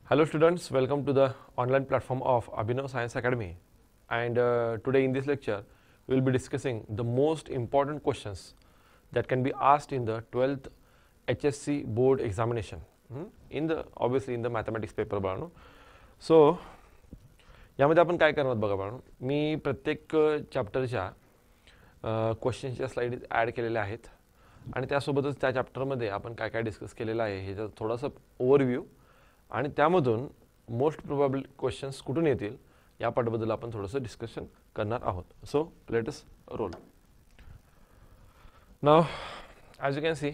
Hello students, welcome to the online platform of Abhinav Science Academy, and today in this lecture we will be discussing the most important questions that can be asked in the 12th HSC board examination, obviously in the mathematics paper बाळांनो. So यामध्ये आपण काय करणार बघा बाळांनो, मी प्रत्येक चॅप्टरच्या क्वेश्चनच्या slide add केलेल्या आहेत आणि त्यासोबतच त्या चॅप्टरमध्ये आपण काय काय डिस्कस केलेलं आहे ह्याचा थोडासा ओव्हरव्ह्यू आणि त्यामधून मोस्ट प्रोबॅबल क्वेश्चन्स कुठून येतील या पाठाबद्दल आपण थोडंसं डिस्कशन करणार आहोत. So let us roll. Now as you can see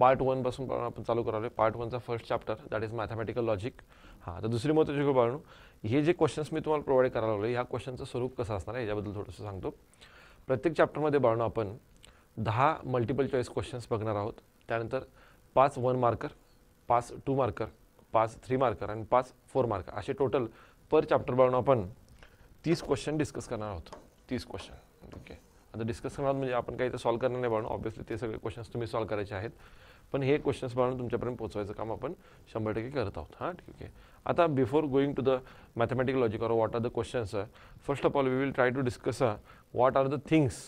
part 1 पासून आपण चालू करणार. पार्ट 1चा first chapter that is mathematical logic. हां, तर दुसरी महत्त्वाची गोष्ट बाळांनो, हे जे क्वेश्चन्स मी तुम्हाला प्रोव्हाइड करायला लागलो ह्या क्वेश्चनचं स्वरूप कसं असणार आहे याच्याबद्दल थोडंसं सांगतो. प्रत्येक चॅप्टरमध्ये बाळांनो आपण 10 मल्टिपल चॉईस क्वेश्चन्स बघणार आहोत. त्यानंतर 5 1 मार्कर, 5 2 मार्कर, 5 3 मार्कर आणि 5 4 मार्कर असे टोटल पर चॅप्टर बाळांनो आपण 30 क्वेश्चन डिस्कस करणार आहोत. 30 क्वेश्चन. ओके, आता डिस्कस करणार म्हणजे आपण काही ते सॉल्व करणार नाही बाळांनो. ऑब्वियसली ते सगळे क्वेश्चन्स तुम्ही सॉल्व करायचे आहेत, पण हे क्वेश्चन्स बाळांनो तुमच्यापर्यंत पोहोचवायचं काम आपण 100% करत आहोत. हां, ठीक आहे. आता before going to the mathematical logic or what are the questions, first of all we will try to discuss what are the things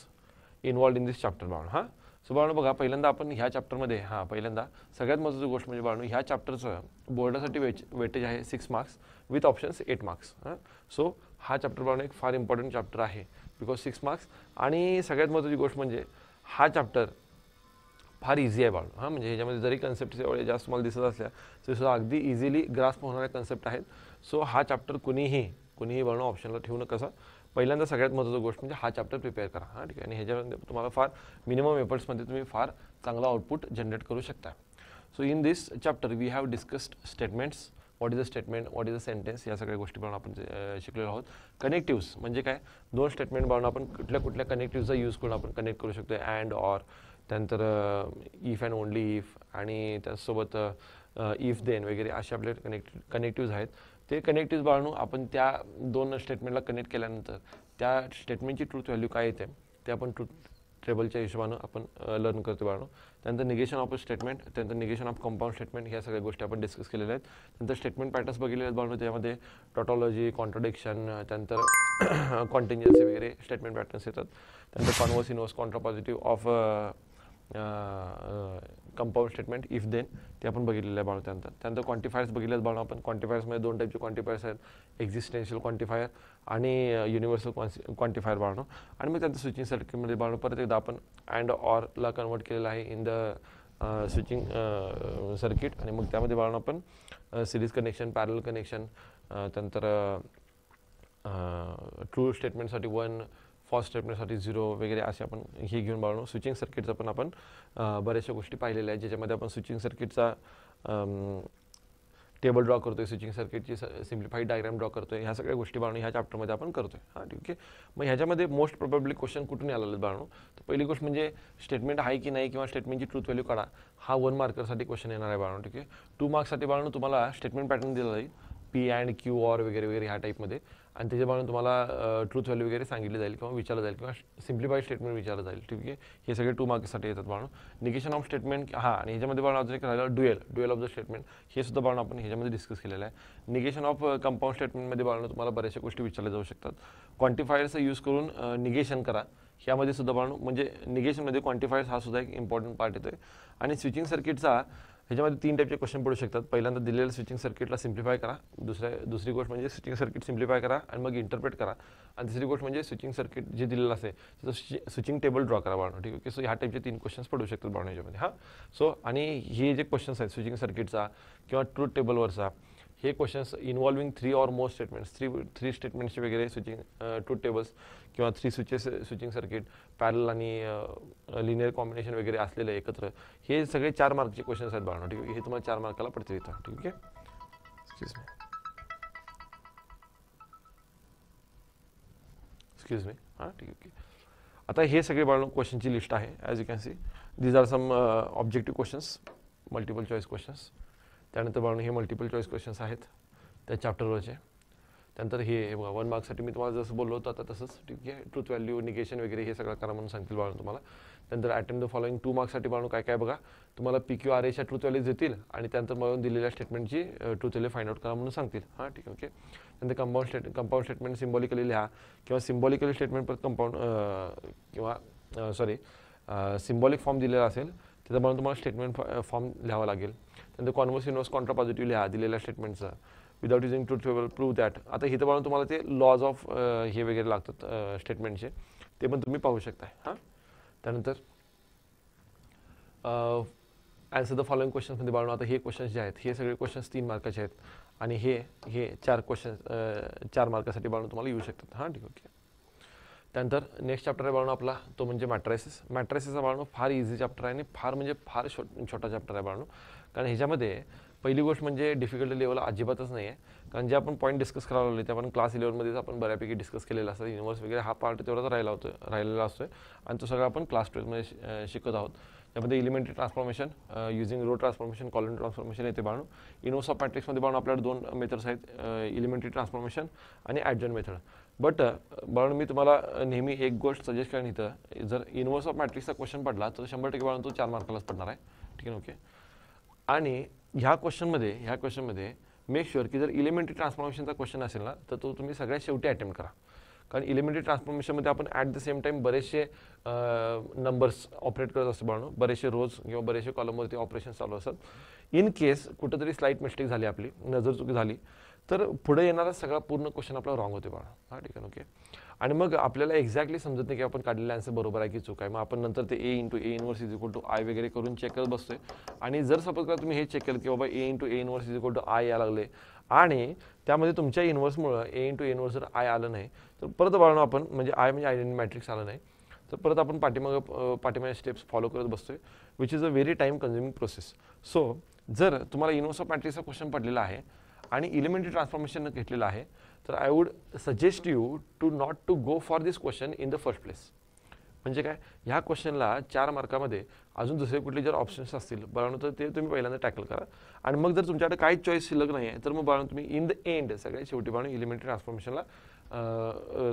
involved in this chapter बाळांनो. हां, सो बाळांनो बघा, पहिल्यांदा आपण ह्या चॅप्टरमध्ये पहिल्यांदा सगळ्यात महत्त्वाची गोष्ट म्हणजे बाळांनो ह्या चॅप्टरचं बोर्डासाठी वेटेज आहे 6 marks with options 8 marks. So हा चॅप्टर बाळांनो एक फार इम्पॉर्टंट चॅप्टर आहे बिकॉज 6 मार्क्स. आणि सगळ्यात महत्त्वाची गोष्ट म्हणजे हा चॅप्टर फार इझी आहे बाळांनो. हां, म्हणजे ह्याच्यामध्ये जरी कन्सेप्ट एवढे जास्त तुम्हाला दिसत असल्या तरीसुद्धा अगदी इझिली ग्रास्प होणाऱ्या कन्सेप्ट आहेत. सो हा चॅप्टर कुणीही बाळांनो ऑप्शनला ठेवू नका. पहिल्यांदा सगळ्यात महत्त्वाची गोष्ट म्हणजे हा चॅप्टर प्रिपेअर करा. हां, ठीक आहे. आणि ह्याच्यामध्ये तुम्हाला फार मिनिमम एफर्ट्समध्ये तुम्ही फार चांगला आउटपुट जनरेट करू शकता. So in this chapter we have discussed statements, what is a statement, what is a sentence, या सगळ्या गोष्टी पण आपण शिकलेलो आहोत. कनेक्टिव्स म्हणजे काय, दोन स्टेटमेंट बाळांनो आपण कुठल्या कनेक्टिव्हचा यूज करून आपण कनेक्ट करू शकतो. अँड ऑर, त्यानंतर इफ अँड ओनली इफ, आणि त्याचसोबत इफ देन वगैरे असे आपले कनेक्टिव्ज आहेत. ते कनेक्टिव्ज बाळांनो आपण त्या दोन स्टेटमेंटला कनेक्ट केल्यानंतर त्या स्टेटमेंटची ट्रूथ व्हॅल्यू काय येते ते आपण ट्रूथ टेबलच्या हिशोबानं आपण लर्न करतो बाळांनो. त्यानंतर निगेशन ऑफ अ स्टेटमेंट, त्यानंतर निगेशन ऑफ कंपाऊंड स्टेटमेंट, ह्या सगळ्या गोष्टी आपण डिस्कस केलेल्या आहेत. नंतर स्टेटमेंट पॅटर्न्स बघितले आहेत बाळांनो, त्यामध्ये टॉटॉलॉजी, कॉन्ट्रडिक्शन, त्यानंतर कॉन्टिन्युअन्सी वगैरे स्टेटमेंट पॅटर्न्स येतात. त्यानंतर converse, inverse, contrapositive of compound statement, if then, ते आपण बघितलेलं आहे बाळांनो. त्यानंतर क्वांटिफायर्स बघितलेत बाळांनो आपण. क्वांटिफायर्समध्ये 2 टाईपचे क्वांटिफायर्स आहेत, एक्झिस्टेन्शियल क्वांटिफायर आणि युनिव्हर्सल क्वांटिफायर बाळांनो. आणि मग त्यानंतर स्विचिंग सर्किटमध्ये बाळांनो परत एकदा आपण अँड ऑरला कन्वर्ट केलेलं आहे इन द स्विचिंग सर्किट. आणि मग त्यामध्ये बाळांनो आपण सिरीज कनेक्शन, पॅरल कनेक्शन, त्यानंतर ट्रू स्टेटमेंटसाठी 1, फॉल्स स्टेटमेंटसाठी 0 वगैरे असे आपण हे घेऊन बाळांनो स्विचिंग सर्किटचं पण आपण बऱ्याचशा गोष्टी पाहिलेल्या आहेत, ज्याच्यामध्ये आपण स्विचिंग सर्किटचा टेबल ड्रॉ करतोय, स्विचिंग सर्किटची सिम्प्लिफाईड डायग्राम ड्रॉ करतोय. ह्या सगळ्या गोष्टी बाळांनो ह्या चॅप्टरमध्ये आपण करतोय. हां, ठीक आहे. मग ह्याच्यामध्ये मोस्ट प्रोबॅबली क्वेश्चन कुठून आलेले बाळांनो, तर पहिली गोष्ट म्हणजे स्टेटमेंट आहे की नाही किंवा स्टेटमेंटची ट्रूथ व्हॅल्यू काढा, हा 1 मार्करसाठी क्वेश्चन येणार आहे बाळांनो. ठीक आहे. 2 मार्क्ससाठी बाळांनो तुम्हाला स्टेटमेंट पॅटर्न दिला जाईल, पी अँड क्यू ऑर वगैरे वगैरे ह्या टाईपमध्ये, आणि त्याच्या बाळांनो तुम्हाला ट्रूथ व्हॅल्यू वगैरे सांगितली जाईल किंवा विचारलं जाईल किंवा सिम्प्लिफाईड स्टेटमेंट विचारलं जाईल. ठीक आहे. हे सगळे 2 मार्क्ससाठी येतात बाळांनो. निगेशन ऑफ स्टेटमेंट, हां, आणि ह्याच्यामध्ये बाळांनो अजून एक राहिलं ड्युएल ऑफ द स्टेटमेंट, हे सुद्धा बाळांनो आपण ह्याच्यामध्ये डिस्कस केलेलं आहे. निगेशन ऑफ कंपाऊंड स्टेटमेंटमध्ये बाळांनो तुम्हाला बऱ्याचशा गोष्टी विचारल्या जाऊ शकतात. क्वांटिफायर्सचा यूज करून निगेशन करा, ह्यामध्ये सुद्धा बाळांनो म्हणजे निगेशनमध्ये क्वांटिफायर्स हा सुद्धा एक इम्पॉर्टंट पार्ट येतो. आणि स्विचिंग सर्किटचा ह्याच्यामध्ये 3 टाईपचे क्वेश्चन पडू शकतात. पहिल्यांदा दिलेल्या स्विचिंग सर्किटला सिम्प्लिफाय करा, दुसरी गोष्ट म्हणजे स्विचिंग सर्किट सिम्प्लिफाय करा आणि मग इंटरप्रेट करा, आणि तिसरी गोष्ट म्हणजे स्विचिंग सर्किट जे दिलेलं असेल त्याचं स्विचिंग टेबल ड्रॉ करा बाळांनो. ठीक आहे. सो ह्या टाईपचे 3 क्वेश्चन्स पडू शकतात बाळांनो ह्याच्यामध्ये. हां, सो आणि हे जे क्वेश्चन्स आहेत स्विचिंग सर्किटचा किंवा ट्रूथ टेबलवरचा, हे questions involving 3 or more statements, 3 स्टेटमेंट्सचे वगैरे स्विचिंग ट्रूथ टेबल्स किंवा 3 स्विचिंग सर्किट, पॅरल आणि लिनियर कॉम्बिनेशन वगैरे असलेले एकत्र, हे सगळे 4 मार्कचे क्वेश्चन्स आहेत बाळांनो. ठीक आहे. हे तुम्हाला 4 मार्काला पडतील इथं. ठीक आहे. Excuse me. हां, ठीक आहे. आता हे सगळे बाळांनो क्वेश्चनची लिस्ट आहे. As you can see these are some objective questions, multiple choice questions. त्यानंतर बाळांनो हे मल्टिपल चॉईस क्वेश्चन्स आहेत त्या चॅप्टरवरचे. त्यानंतर हे 1 मार्क्ससाठी मी तुम्हाला जसं बोललो होतं आता तसंच. ठीक आहे. ट्रूथ व्हॅल्यू, निगेशन वगैरे हे सगळं करा म्हणून सांगतील बाळांनो तुम्हाला. त्यानंतर अटेम्प्ट द फॉलोइंग 2 मार्क्ससाठी बाळांनो काय काय बघा, तुम्हाला PQRAच्या ट्रूथ व्हॅल्यूज देतील आणि त्यानंतर मला दिलेल्या स्टेटमेंटची ट्रूथ व्हॅल्यू फाइंड आउट करा म्हणून सांगतील. हां ठीक आहे, ओके. त्यानंतर कंपाऊंड स्टेटमेंट सिम्बॉलिकली लिहा किंवा सिम्बॉलिकली स्टेटमेंट परत कंपाऊंड किंवा सिम्बॉलिक फॉर्म दिलेला असेल त्याचा बाळांनो तुम्हाला स्टेटमेंट फॉर्म लिहावा लागेल. त्यानंतर कॉन्व्हर्स इन्व्हर्स कॉन्ट्रा पॉझिटिव्ह लिहा दिलेल्या स्टेटमेंटचा without using truth table prove that. आता इथं बाळांनो तुम्हाला ते लॉज ऑफ हे वगैरे लागतात स्टेटमेंटचे, ते पण तुम्ही पाहू शकताय. हां त्यानंतर आन्सर द फॉलोइंग क्वेश्चन्समध्ये बाळांनो आता हे क्वेश्चन्स जे आहेत हे सगळे क्वेश्चन्स 3 मार्काचे आहेत आणि हे 4 क्वेश्चन्स 4 मार्कासाठी बाळांनो तुम्हाला येऊ शकतात. हां ठीक ओके. त्यानंतर नेक्स्ट चॅप्टर आहे बाळांनो आपला तो म्हणजे मॅट्रायसिस. मॅट्रायसिसचा बाळांनो फार इझी चॅप्टर आहे आणि फार छोटा चॅप्टर आहे बाळांनो. कारण ह्याच्यामध्ये पहिली गोष्ट म्हणजे डिफिकल्टी लेवल अजिबातच नाही आहे. कारण जे आपण पॉईंट डिस्कस करायला लागले ते आपण क्लास 11मध्येच आपण बऱ्यापैकी डिस्कस केलेला असतं. युनिव्हर्स वगैरे हा पार्ट तेवढाच राहिलेला असतो आणि तो सगळा आपण क्लास 12मध्ये शिकत आहोत. त्यामध्ये elementary transformation using row transformation, column transformation येते बाळांनो. इनव्हर्स ऑफ मॅट्रिक्समध्ये बाळांनो आपल्याला 2 मेथड्स आहेत, एलिमेंटरी ट्रान्सफॉर्मेशन आणि ॲडजॉइंट मेथड. बट बाळांनो मी तुम्हाला नेहमी एक गोष्ट सजेस्ट करेन, इथं जर इनव्हर्स ऑफ मॅट्रिक्सचा क्वेश्चन पडला तर 100% बाळांनो तो 4 मार्कालाच पडणार आहे. ठीक आहे ओके. आणि ह्या क्वेश्चनमध्ये मेक शुअर की जर एलिमेंटरी ट्रान्सफॉर्मेशनचा क्वेश्चन असेल ना तर तो तुम्ही सगळ्यात शेवटी अटेम्प्ट करा. कारण एलिमेंटरी ट्रान्सफॉर्मेशनमध्ये आपण ॲट द सेम टाईम बरेचसे नंबर्स ऑपरेट करत असतो बाळांनो, बरेचसे रोज किंवा बरेचसे कॉलमवरती ऑपरेशन चालू असतात. इन केस कुठंतरी स्लाईट मिस्टेक झाली, आपली नजर चुकी झाली तर पुढे येणारा सगळा पूर्ण क्वेश्चन आपला रॉंग होते बाळा. हां ठीक आहे ओके. आणि मग आपल्याला एक्झॅक्टली समजत नाही की आपण काढलेला आन्सर बरोबर आहे की चूक आहे. मग आपण नंतर ते A × A inverse is equal to I वगैरे करून चेक करत बसतोय. आणि जर सपोज करा तुम्ही हे चेक केलं की बाबा A × A inverse is equal to I या लागले आणि त्यामध्ये तुमच्या इनवर्समुळं A × A इनवर्स जर आय आलं नाही तर परत बाळांनो आपण म्हणजे आय म्हणजे आयडेंटिटी मॅट्रिक्स आलं नाही तर परत आपण पाठीमागे स्टेप्स फॉलो करत बसतोय, which is a very time consuming process. So जर तुम्हाला इनवर्स ऑफ मॅट्रिक्सचा क्वेश्चन पडलेला आहे आणि एलिमेंटरी ट्रान्सफॉर्मेशन घेतलेलं आहे तर I would suggest you to not to go for this question in the first place. म्हणजे काय, ह्या क्वेश्चनला 4 मार्कामध्ये अजून दुसरे कुठले जर ऑप्शन्स असतील बाळांनो तर ते तुम्ही पहिल्यांदा टॅकल करा. आणि मग जर तुमच्याकडे काहीच चॉईस शिल्लक नाही आहे तर मग बाळांनो तुम्ही इन द एंड सगळ्यात शेवटी बाळांनो एलिमेंटरी ट्रान्सफॉर्मेशनला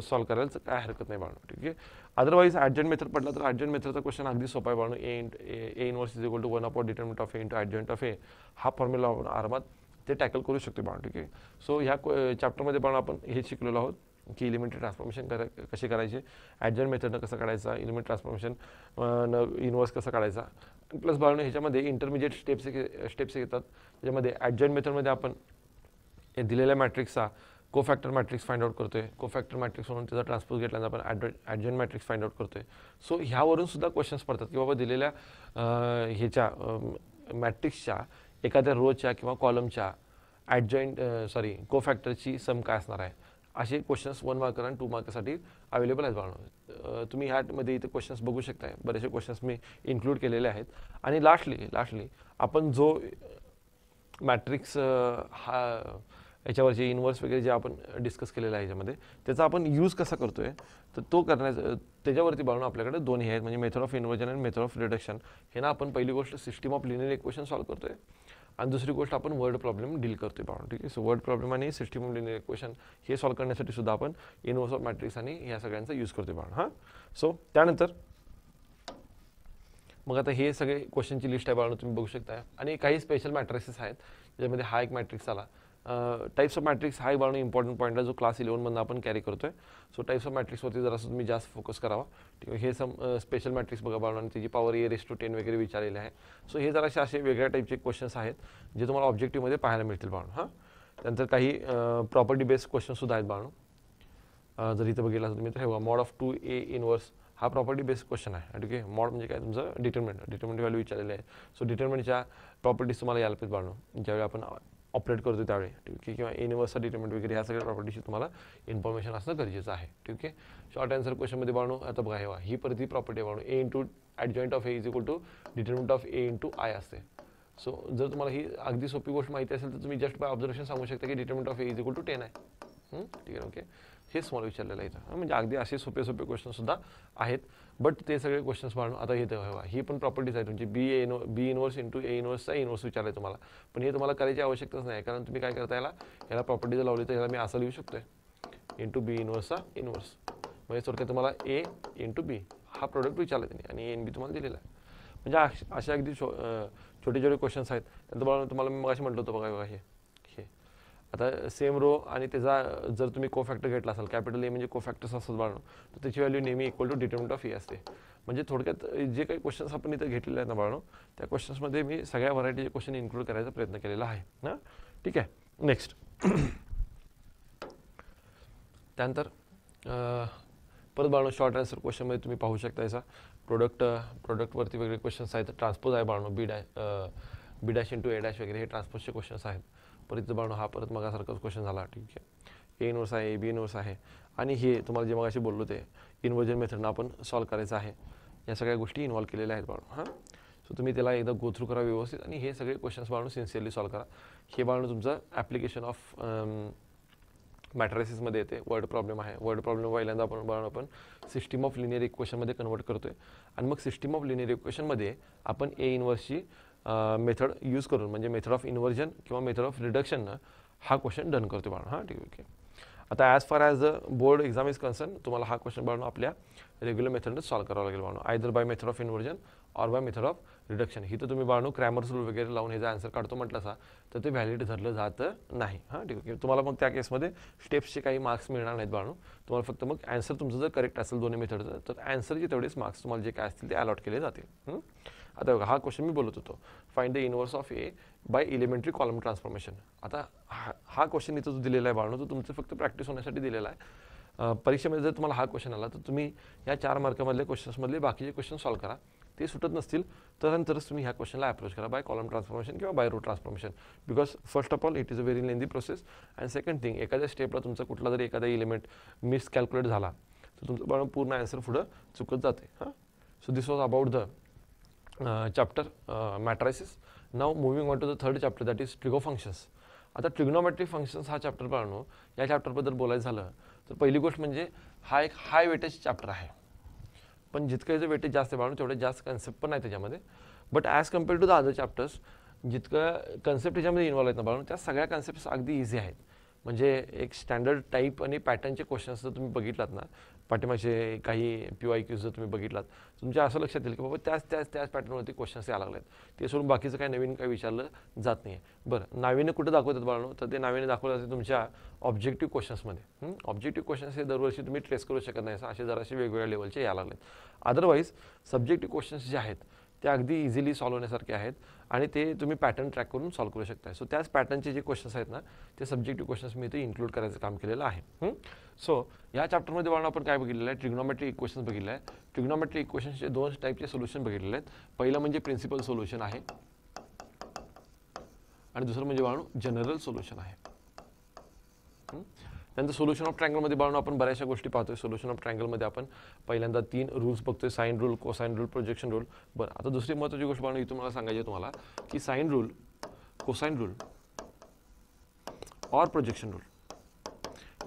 सॉल्व्ह करायला काय हरकत नाही बाळांनो. ठीक आहे. अदरवाईज ॲडजॉइंट मेथड पडला तर ॲडजॉइंट मेथडचा क्वेश्चन अगदी सोपा आहे बाळांनो. A inverse is equal to 1 determinant of A × adjoint of A हा फॉर्म्युला आपण आरामात ते टॅकल करू शकतो बाळांनो. ठीक आहे. सो ह्या चॅप्टरमध्ये बाळांनो आपण हे शिकलेलो आहोत की एलिमेंटरी ट्रान्सफॉर्मेशन कसे करायचे, ॲडजॉइंट मेथडनं कसं काढायचा, एलिमेंट ट्रान्सफॉर्मेशन इनवर्स कसं काढायचा. प्लस बाळांनो ह्याच्यामध्ये इंटरमिजिएट स्टेप्स येतात. त्याच्यामध्ये ॲडजॉइंट मेथडमध्ये आपण दिलेल्या मॅट्रिक्सचा कोफॅक्टर मॅट्रिक्स फाइंड आउट करतोय. कोफॅक्टर मॅट्रिक्स म्हणून त्याचा ट्रान्सपोज घेतल्यानंतर आपण ॲडजॉइंट मॅट्रिक्स फाइंड आउट करतोय. सो ह्यावरून सुद्धा क्वेश्चन्स पडतात की बाबा दिलेल्या ह्याच्या मॅट्रिक्सच्या एखाद्या रोच्या किंवा कॉलमच्या कोफॅक्टरची सम काय असणार आहे. असे क्वेश्चन्स 1 मार्कर आणि 2 मार्कासाठी अवेलेबल आहेत बाळांनो. तुम्ही ह्यामध्ये इथे क्वेश्चन्स बघू शकताय, बरेचसे क्वेश्चन्स मी इन्क्लूड केलेले आहेत. आणि लास्टली आपण जो मॅट्रिक्स याच्यावरचे इनवर्स वगैरे जे आपण डिस्कस केलेलं आहे ह्याच्यामध्ये त्याचा आपण यूज कसा करतोय तर तो त्याच्यावरती बाळांनो आपल्याकडे 2 हे आहेत, म्हणजे मेथड ऑफ इन्व्हर्जन आणि मेथड ऑफ रिडक्शन. हे ना आपण पहिली गोष्ट system of linear equation solve करतोय आणि दुसरी गोष्ट आपण वर्ड प्रॉब्लेम डील करतोय बाळांनो. ठीक आहे. सो वर्ड प्रॉब्लेम आणि सिस्टम ऑफ लिनियर इक्वेशन हे सॉल्व्ह करण्यासाठी सुद्धा आपण इनवर्स ऑफ मॅट्रिक्स आणि ह्या सगळ्यांचा यूज करतोय बाळांनो. हां सो त्यानंतर मग आता हे सगळे क्वेश्चनची लिस्ट आहे बाळांनो तुम्ही बघू शकता. आणि काही स्पेशल मॅट्रिक्सेस आहेत ज्यामध्ये हा एक मॅट्रिक्स आला. टाइप्स ऑफ मॅट्रिक्स हा एक बाळांनो इम्पॉर्टंट पॉईंट आहे जो क्लास 11मधून आपण कॅरी करतोय. सो टाइप्स ऑफ मॅट्रिक्सवरती जरासं तुम्ही जास्त फोकस करावा. ठीक आहे. हे स्पेशल मॅट्रिक्स बघा बाळांनो आणि त्याची पॉवर A⁻10 वगैरे विचारलेले आहे. सो हे जरासे असे वेगळ्या टाईपचे क्वेश्चन्स आहेत जे तुम्हाला ऑब्जेक्टिव्हमध्ये पाहायला मिळतील बाळांनो. हां त्यानंतर काही प्रॉपर्टी बेस्ड क्वेश्चनसुद्धा आहेत बाळांनो. जर इथं बघितलं तुम्ही तर हे मॉड ऑफ 2A इनवर्स हा प्रॉपर्टी बेस्ड क्वेश्चन आहे. ठीक आहे. मॉड म्हणजे काय तुमचं डिटर्मिनंट व्हॅल्यू विचारलेलं आहे. सो डिटर्मिनंटच्या प्रॉपर्टीज तुम्हाला यायला पाहिजे बाळांनो ज्यावेळी आपण ऑपरेट करतो त्यावेळी. ठीक आहे. किंवा इनवर्सचा डिटर्मिनंट वगैरे ह्या सगळ्या प्रॉपर्टीची तुम्हाला इन्फॉर्मेशन असणं गरजेचं आहे. ठीक आहे. शॉर्ट आन्सर क्वेश्चनमध्ये बाळांनो आता बघा हे ही परत ही प्रॉपर्टी आहे बाळांनो A × adjoint of A is equal to determinant of A × I असते. सो जर तुम्हाला ही अगदी सोपी गोष्ट माहिती असेल तर तुम्ही जस्ट बाय ऑब्झर्वेशन सांगू शकता की determinant of A is equal to 10 आहे. ठीक आहे. ओके. हे स्मॉल विचारलेलं आहे इथं. म्हणजे अगदी असे सोपे क्वेश्चनसुद्धा आहेत. बट ते सगळे क्वेश्चन्स बाळांनो आता हे हवा ही पण प्रॉपर्टीज आहे तुमची बी इनवर्स × A इनवर्सचा इनवर्स विचारलं आहे तुम्हाला. पण हे तुम्हाला करायची आवश्यकताच नाही कारण तुम्ही काय करता याला प्रॉपर्टीज लावली तर याला मी असं लिहू शकतोय × B इनवर्सचा इनवर्स. म्हणजे थोडक्यात तुम्हाला A × B हा प्रोडक्ट विचारला त्यांनी आणि एन बी तुम्हाला दिलेला आहे. म्हणजे असे अगदी छोटे छोटे क्वेश्चन्स आहेत. त्यानंतर बघा तुम्हाला मी मगाशी म्हटलं होतं बघा बघा हे आता सेम रो आणि त्याचा जर तुम्ही कोफॅक्टर घेतला असाल, कॅपिटल ए म्हणजे कोफॅक्टर्स असतात बाळांनो, तर त्याची व्हॅल्यू नेहमी इक्वल टू डिटर्मिनंट ऑफ ए असते. म्हणजे थोडक्यात जे काही क्वेश्चन्स आपण इथं घेतलेले आहेत ना बाळांनो, त्या क्वेश्चन्समध्ये मी सगळ्या व्हरायटीचे क्वेश्चन इन्क्लूड करायचा प्रयत्न केलेला आहे ना. ठीक आहे. नेक्स्ट त्यानंतर परत बाळांनो शॉर्ट आन्सर क्वेश्चनमध्ये तुम्ही पाहू शकता याचा प्रोडक्टवरती वेगळे क्वेश्चन्स आहेत. ट्रान्सपोज आहे बाळांनो, बी डॅश इंटू ए डॅश वगैरे हे ट्रान्सपोजचे क्वेश्चन्स आहेत. परत बाळांनो हा परत मगासारखाच क्वेश्चन झाला. ठीक आहे. ए इनवर्स आहे, ए बी इनवर्स आहे आणि हे तुम्हाला जे मगाशी बोललो ते इन्व्हर्जन मेथडनं आपण सॉल्व्ह करायचं आहे. या सगळ्या गोष्टी इन्व्हॉल्व केलेल्या आहेत बाळांनो. हां, सो तुम्ही त्याला एकदा गो थ्रू करा व्यवस्थित आणि हे सगळे क्वेश्चन्स बाळांनो सिन्सिअरली सॉल्व्ह करा. हे बाळांनो तुमचं ॲप्लिकेशन ऑफ मॅट्रिसेसमध्ये येते. वर्ड प्रॉब्लेम आहे. वर्ड प्रॉब्लेम पहिल्यांदा आपण सिस्टीम ऑफ लिनियर इक्वेशनमध्ये कन्वर्ट करतोय आणि मग सिस्टीम ऑफ लिनियर इक्वेशनमध्ये आपण ए इन्व्हर्सची मेथड यूज करून म्हणजे मेथड ऑफ इन्व्हर्जन किंवा मेथड ऑफ रिडक्शननं हा क्वेश्चन डन करतो बाळांनो. हां, ठीक आहे. आता as far as the board exam is concern तुम्हाला हा क्वेश्चन बाळांनो आपल्या रेग्युलर मेथडनं सॉल्व्ह करावा लागेल बाळांनो, either by method of inversion or by method of reduction. ही तर तुम्ही बाळांनो क्रॅमर्स रूल वगैरे लावून ह्याचा आन्सर काढतो म्हटलं असा तर ते व्हॅलिड धरलं जातं नाही. हां, ठीक आहे. तुम्हाला मग त्या केसमध्ये स्टेप्सचे काही मार्क्स मिळणार नाहीत बाळांनो. तुम्हाला फक्त मग आन्सर तुमचं जर करेक्ट असेल दोन्ही मेथडचं तर आन्सरचे तेवढेच मार्क्स तुम्हाला जे काय असतील ते अलॉट केले जातील. आता बघा हा क्वेश्चन मी बोलत होतो, find the inverse of A by elementary column transformation. आता हा क्वेश्चन इथं जो दिलेला आहे बाळांनो तो तुमचं फक्त प्रॅक्टिस होण्यासाठी दिलेला आहे. परीक्षेमध्ये जर तुम्हाला हा क्वेश्चन आला तर तुम्ही या 4 मार्कामधल्या क्वेश्चन्समधले बाकीचे क्वेश्चन सॉल्व्ह करा. ते सुटत नसतील तर नंतरच तुम्ही ह्या क्वेश्चनला अप्रोच करा बाय कॉलम ट्रान्सफॉर्मेशन किंवा by row transformation. Because first of all it is a very lengthy process and second thing एखाद्या स्टेपला तुमचा कुठला जरी एखादा एलिमेंट मिसकॅल्क्युलेट झाला तर तुमचं बाळांनो पूर्ण आन्सर पुढं चुकत जाते. हां, so this was about the chapter matrices. Now moving on to the third chapter, that is trigo functions. आता ट्रिग्नोमेट्रिक फंक्शन्स हा चॅप्टर बाळांनो या चॅप्टरबद्दल बोलायचं झालं तर पहिली गोष्ट म्हणजे हा एक हाय वेटेज चॅप्टर आहे. पण जितकं याचं वेटेज जास्त आहे बाळांनो तेवढे जास्त कन्सेप्ट पण आहे त्याच्यामध्ये. But as compare to the other chapters जितकं कन्सेप्ट त्याच्यामध्ये इन्व्हॉल्व आहेत ना बाळांनो त्या सगळ्या कन्सेप्ट्स अगदी इझी आहेत. म्हणजे एक स्टँडर्ड टाईप आणि पॅटर्नचे क्वेश्चन्स जर तुम्ही बघितलात ना, पाठीमागचे काही PYQs जर तुम्ही बघितलात तुमच्या असं लक्षात येईल की बाबा त्याच पॅटर्नवरती क्वेश्चन्स यायला लागले आहेत. ते सोडून बाकीचं काही नवीन काही विचारलं जात नाही आहे. बरं, नावीने कुठं दाखवतात बाळांनो तर ते नावीने दाखवलं जाते तुमच्या ऑब्जेक्टिव्ह क्वेश्चन्समध्ये. ऑब्जेक्टिव्ह क्वेश्चन्स हे दरवर्षी तुम्ही ट्रेस करू शकत नाही, असे जरासे वेगवेगळ्या लेवलचे यायला लागलेत. अदरवाईज सब्जेक्टिव्ह क्वेश्चन्स जे आहेत ते अगदी इझिली सॉल्व्ह होण्यासारखे आहेत आणि ते तुम्ही पॅटर्न ट्रॅक करून सॉल्व्ह करू शकता. सो त्याच पॅटर्नचे जे क्वेश्चन्स आहेत ना ते सब्जेक्टिव्ह क्वेश्चन्स मी इथे इन्क्लूड करायचं काम केलेलं आहे. सो या चॅप्टरमध्ये बाळांनो आपण काय बघितलेलं आहे, ट्रिग्नोमेट्रिक इक्वेशन्स बघितलं आहे. ट्रिग्नोमेट्रिक इक्वेशन्सचे 2 टाईपचे सोल्युशन बघितलेले आहेत. पहिलं म्हणजे प्रिन्सिपल सोल्युशन आहे आणि दुसरं म्हणजे बाळांनो जनरल सोल्युशन आहे. त्यानंतर सोल्युशन ऑफ ट्रायंगलमध्ये बाळांनो आपण बऱ्याचशा गोष्टी पाहतोय. सोल्युशन ऑफ ट्रायंगलमध्ये आपण पहिल्यांदा 3 रूल्स बघतोय, sine rule, cosine rule, projection rule. बरं, आता दुसरी महत्त्वाची गोष्ट बाळांनो इथून मला सांगायची आहे तुम्हाला की साइन रूल, कोसाइन रूल और प्रोजेक्शन रूल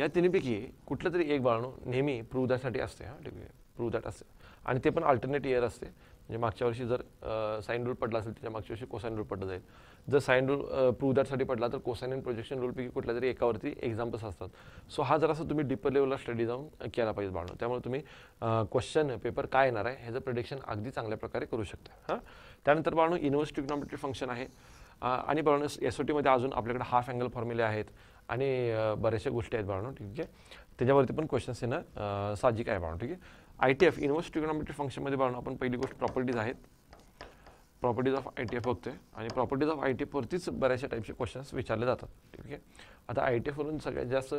या तिन्हीपैकी कुठलं तरी एक बाळांनो नेहमी प्रूव्ह दॅटसाठी असते. हां, ठीक आहे, प्रूव्ह दॅट असते आणि ते पण अल्टरनेट इयर असते. म्हणजे मागच्या वर्षी जर साइन रूल पडला असेल त्याच्या मागच्या वर्षी कोसाइन रूल पडलं जाईल. जर साइन रूल प्रूव्ह दॅटसाठी पडला तर कोसाइन आणि प्रोजेक्शन रूलपैकी कुठल्या तरी एकावरती एक्झाम्पल्स असतात. सो हा जरासं तुम्ही डीपर लेवलला स्टडी जाऊन केला पाहिजे बाळांनो. त्यामुळे तुम्ही क्वेश्चन पेपर काय येणार आहे ह्याचं प्रेडिक्शन अगदी चांगल्या प्रकारे करू शकता. हां, त्यानंतर बाळांनो इन्व्हर्स ट्रिग्नोमेट्रिक फंक्शन आहे आणि बाळांनो SOTमध्ये अजून आपल्याकडे हाफ अँगल फॉर्म्युले आहेत आणि बऱ्याचशा गोष्टी आहेत बाळांनो. ठीक आहे, त्याच्यावरती पण क्वेश्चन्स येणं साहजिक आहे बाळांनो. ठीक आहे, ITF इन्व्हर्स ट्रिग्नोमेट्रिक फंक्शनमध्ये बाळांनो आपण पहिली गोष्ट प्रॉपर्टीज आहेत. प्रॉपर्टीज ऑफ ITF बघतोय आणि प्रॉपर्टीज ऑफ ITF वरतीच बऱ्याचशा टाईपचे क्वेश्चन्स विचारले जातात. ठीक आहे, आता ITF वरून सगळ्यात जास्त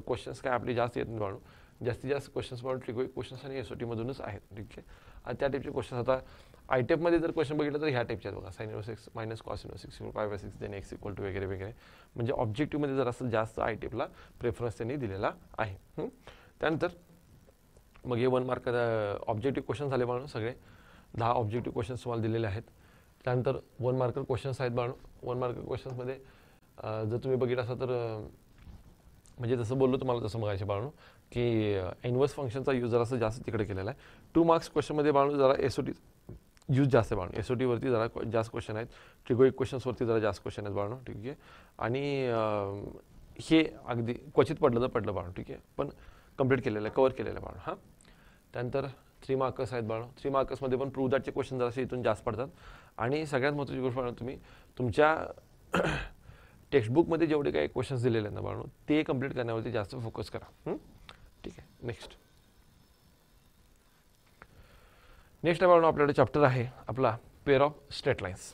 क्वेश्चन्स काय आपले जास्त येत नाही बाळांनो. जास्तीत जास्त क्वेश्चन्स बाळांनो ट्रिगो क्वेश्चन्स आणि SOTमधूनच आहेत. ठीक आहे, आणि त्या टाईपचे क्वेश्चन्स आता ITFमध्ये जर क्वेश्चन बघितलं तर ह्या टाईपचे आहेत बघा, sine inverse x minus cos inverse x pi by 6 then x equal to वगैरे वगैरे. म्हणजे ऑब्जेक्टिव्हमध्ये जर असं जास्त ITFला प्रेफरन्स त्यांनी दिलेला आहे. त्यानंतर मग हे 1 मार्क ऑब्जेक्टिव्ह क्वेश्चन झाले बाळांनो. सगळे 10 ऑब्जेक्टिव्ह क्वेश्चन्स तुम्हाला दिलेले आहेत. त्यानंतर 1 मार्कर क्वेश्चन्स आहेत बाळांनो. 1 मार्कर क्वेश्चन्समध्ये जर तुम्ही बघितलं असं तर म्हणजे जसं बोललो तुम्हाला तसं मगाशी बाळांनो की इन्व्हर्स फंक्शनचा यूज जरासं जास्त तिकडे केलेला आहे. 2 मार्क्स क्वेश्चनमध्ये बाळांनो जरा SOT यूज जास्त आहे बाळांनो. SOTवरती जरा जास्त क्वेश्चन आहेत. ट्रिगो इक्वेशन्सवरती जरा जास्त क्वेश्चन आहेत बाळांनो. ठीक आहे, आणि हे अगदी क्वचित पडलं तर पडलं बाळांनो. ठीक आहे, पण कंप्लीट केलेलं आहे, कवर केलेलं आहे बाळांनो. हां, त्यानंतर 3 मार्कर्स आहेत बाळा. 3 मार्कर्समध्ये पण प्रूव्ह दॅटचे क्वेश्चन जरासे इथून जास्त पडतात. आणि सगळ्यात महत्त्वाची गोष्ट बाळा, तुम्ही तुमच्या टेक्स्टबुकमध्ये जेवढे काही क्वेश्चन्स दिलेले आहेत ना बाळा, ते कंप्लीट करण्यावरती जास्त फोकस करा. ठीक आहे. नेक्स्ट बाळा आपल्याकडे चॅप्टर आहे आपला pair of straight lines.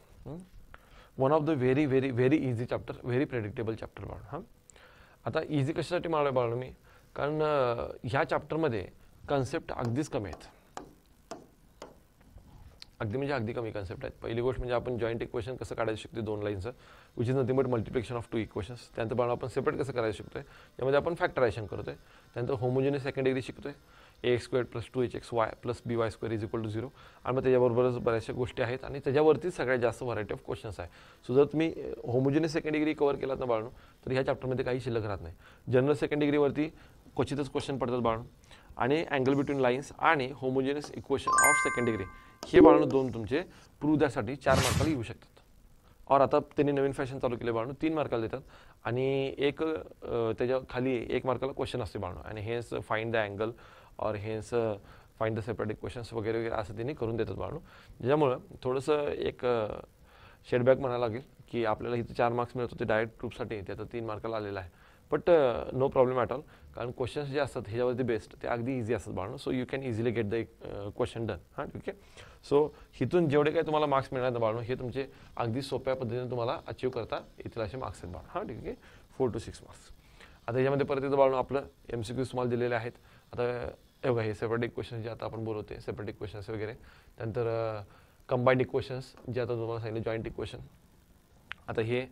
One of the very very very easy chapter, very predictable chapter बाळा. आता इझी कशासाठी मानलं बाळा मी, कारण ह्या चॅप्टरमध्ये कन्सेप्ट अगदीच कमी आहेत. अगदी म्हणजे अगदी कमी कन्सेप्ट आहेत. पहिली गोष्ट म्हणजे आपण जॉईंट इक्वेशन कसं काढायचं शिकतो 2 लाईनचं, which is nothing but multiplication of 2 equations. त्यानंतर बाळा आपण सेपरेट कसं करायचं शिकतोय, यामध्ये आपण फॅक्टरायझेशन करतोय. त्यानंतर होमोजिनियस सेकंड डिग्री शिकतोय, ax² + 2hxy + by² = 0. आणि मग त्याच्याबरोबरच बऱ्याचशा गोष्टी आहेत आणि त्याच्यावरतीच सगळ्यात जास्त व्हरायटी ऑफ क्वेश्चन्स आहे. सो जर तुम्ही होमोजिनियस सेकंड डिग्री कव्हर केलात ना बाळांनो, तर ह्या चॅप्टरमध्ये काही शिल्लक राहत नाही. जनरल सेकंड डिग्रीवरती क्वचितच क्वेश्चन पडतात बाळांनो, आणि अँगल बिटवीन लाईन्स आणि homogeneous equation of second degree हे बाळांनो 2 तुमचे प्रूव्ह द्यासाठी 4 मार्काला येऊ शकतात. और आता त्यांनी नवीन फॅशन चालू केले बाळांनो, 3 मार्काला देतात आणि एक त्याच्या खाली 1 मार्काला क्वेश्चन असते बाळांनो. आणि हेच फाइंड द अँगल और हेच फाइंड द सेपरेट इक्वेशन्स वगैरे वगैरे असं त्यांनी करून देतात बाळांनो. ज्यामुळं थोडंसं एक शेडबॅक म्हणायला लागेल की आपल्याला इथं 4 मार्क्स मिळत होते डायरेक्ट ग्रुपसाठी, ते आता 3 मार्काला आलेलं आहे. But no problem at all, कारण क्वेश्चन्स जे असतात ह्याच्यावरती बेस्ट ते अगदी इझी असतात बाळांनो. So you can easily get the question done. हां ठीक आहे. सो इथून जेवढे काही तुम्हाला मार्क्स मिळणार बाळांनो, हे तुमचे अगदी सोप्या पद्धतीने तुम्हाला अचीव्ह करता येतील असे मार्क्स आहेत बाळा. हां ठीक आहे. 4 to 6 मार्क्स. आता याच्यामध्ये परत येतं बाळांनो आपलं MCQs तुम्हाला दिलेले आहेत. आता हे बघा, हे सेपरेट इक्वेशन्स जे आता आपण बोलवते, सेपरेट इक्वेशन्स वगैरे. त्यानंतर कंबाईंड इक्वेशन्स जे आता तुम्हाला सांगितलं, जॉईंट इक्वेशन. आता हे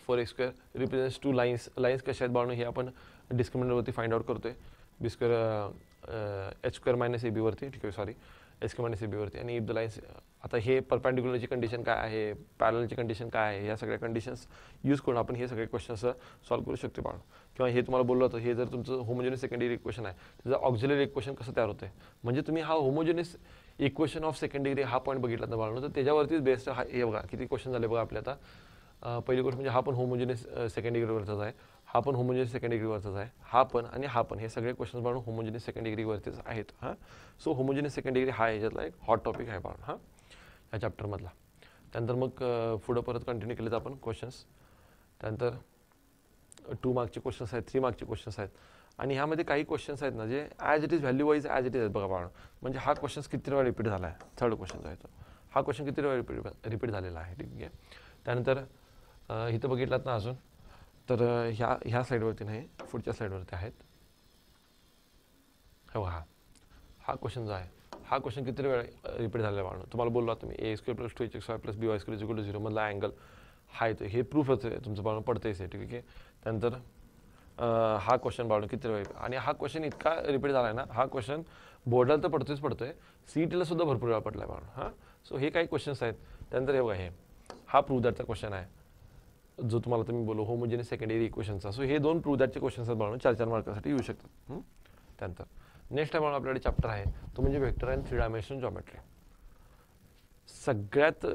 4x² रिप्रेझेंट्स 2 लाईन्स. लाईन्स कशा आहेत बाळांनो, हे आपण डिस्क्रिमिनंटवरती फाइंड आउट करतोय. b² h² - ab वरती, ठीक आहे, सॉरी h² - ab वरती. आणि इफ द लाईन्स, आता हे परपॅन्डिक्युलरची कंडिशन काय आहे, पॅरलची कंडिशन काय आहे, या सगळ्या कंडिशन्स यूज करून आपण हे सगळे क्वेश्चन्स सॉल्व्ह करू शकतो बाळा. किंवा हे तुम्हाला बोललं होतं, हे जर तुमचं होमोजेनियस सेकंडरी इक्वेशन आहे, त्याचं ऑक्झिलरी इक्वेशन कसं तयार होतं, म्हणजे तुम्ही हा homogeneous equation of second degree हा पॉईंट बघितला ना बाळांनो, तर त्याच्यावरतीच बेस्ट हा. हे बघा किती क्वेश्चन झाले बघा आपले आता. पहिली गोष्ट म्हणजे हा पण होमोजेनियस सेकंड डिग्रीवरचाच आहे, हा पण होमोजेनियस सेकंड डिग्रीवरचाच आहे, हा पण आणि हा पण, हे सगळे क्वेश्चन्स बाळांनो होमोजेनियस सेकंड डिग्रीवरतीच आहेत. हां, सो होमोजेनियस सेकंड डिग्री हा याच्यातला एक हॉट टॉपिक आहे बाळांनो हां या चॅप्टरमधला. त्यानंतर मग पुढं परत कंटिन्यू केलेत आपण क्वेश्चन्स. त्यानंतर 2 मार्कचे क्वेश्चन्स आहेत, 3 मार्कचे क्वेश्चन्स आहेत. आणि ह्यामध्ये काही क्वेश्चन्स आहेत ना जे as it is, value wise as it is आहेत बघा बाळांनो. म्हणजे हा क्वेश्चन्स किती वेळा रिपीट झाला आहे, 3rd क्वेश्चन जो आहे तो, हा क्वेश्चन किती वेळा रिपीट झालेला आहे. ठीक आहे. त्यानंतर इथं बघितलात ना अजून, तर ह्या साईडवरती नाही, पुढच्या साईडवरती आहेत. हो, हा क्वेश्चन जो आहे, हा क्वेश्चन किती वेळा रिपीट झालेला आहे बाळांनो. तुम्हाला बोललो तुम्ही ax² + 2hxy + by² = 0 मधला अँगल हा येतो, हे प्रूफच आहे तुमचं बाळांनो, पडतंयच आहे. ठीक आहे. त्यानंतर हा क्वेश्चन बाळांनो किती वेळा, आणि हा क्वेश्चन इतका रिपीट झाला आहे ना, हा क्वेश्चन बोर्डाला तर पडतोय, CETला सुद्धा भरपूर वेळा पडला आहे बाळांनो. हां, सो हे काही क्वेश्चन्स आहेत. त्यानंतर हे बघा, हा प्रूव्ह दॅटचा क्वेश्चन आहे, जो तुम्हाला तुम्ही बोलू होमोजेनियस सेकंडरी इक्वेशनचा. सो हे 2 प्रूव्ह दॅटचे क्वेश्चन्स आहेत बाळांनो, 4-4 मार्कासाठी येऊ शकतात. त्यानंतर नेक्स्ट टाइम आपल्याकडे चॅप्टर आहे तो म्हणजे वेक्टर अँड 3 डायमेन्शनल जॉमेट्री. सगळ्यात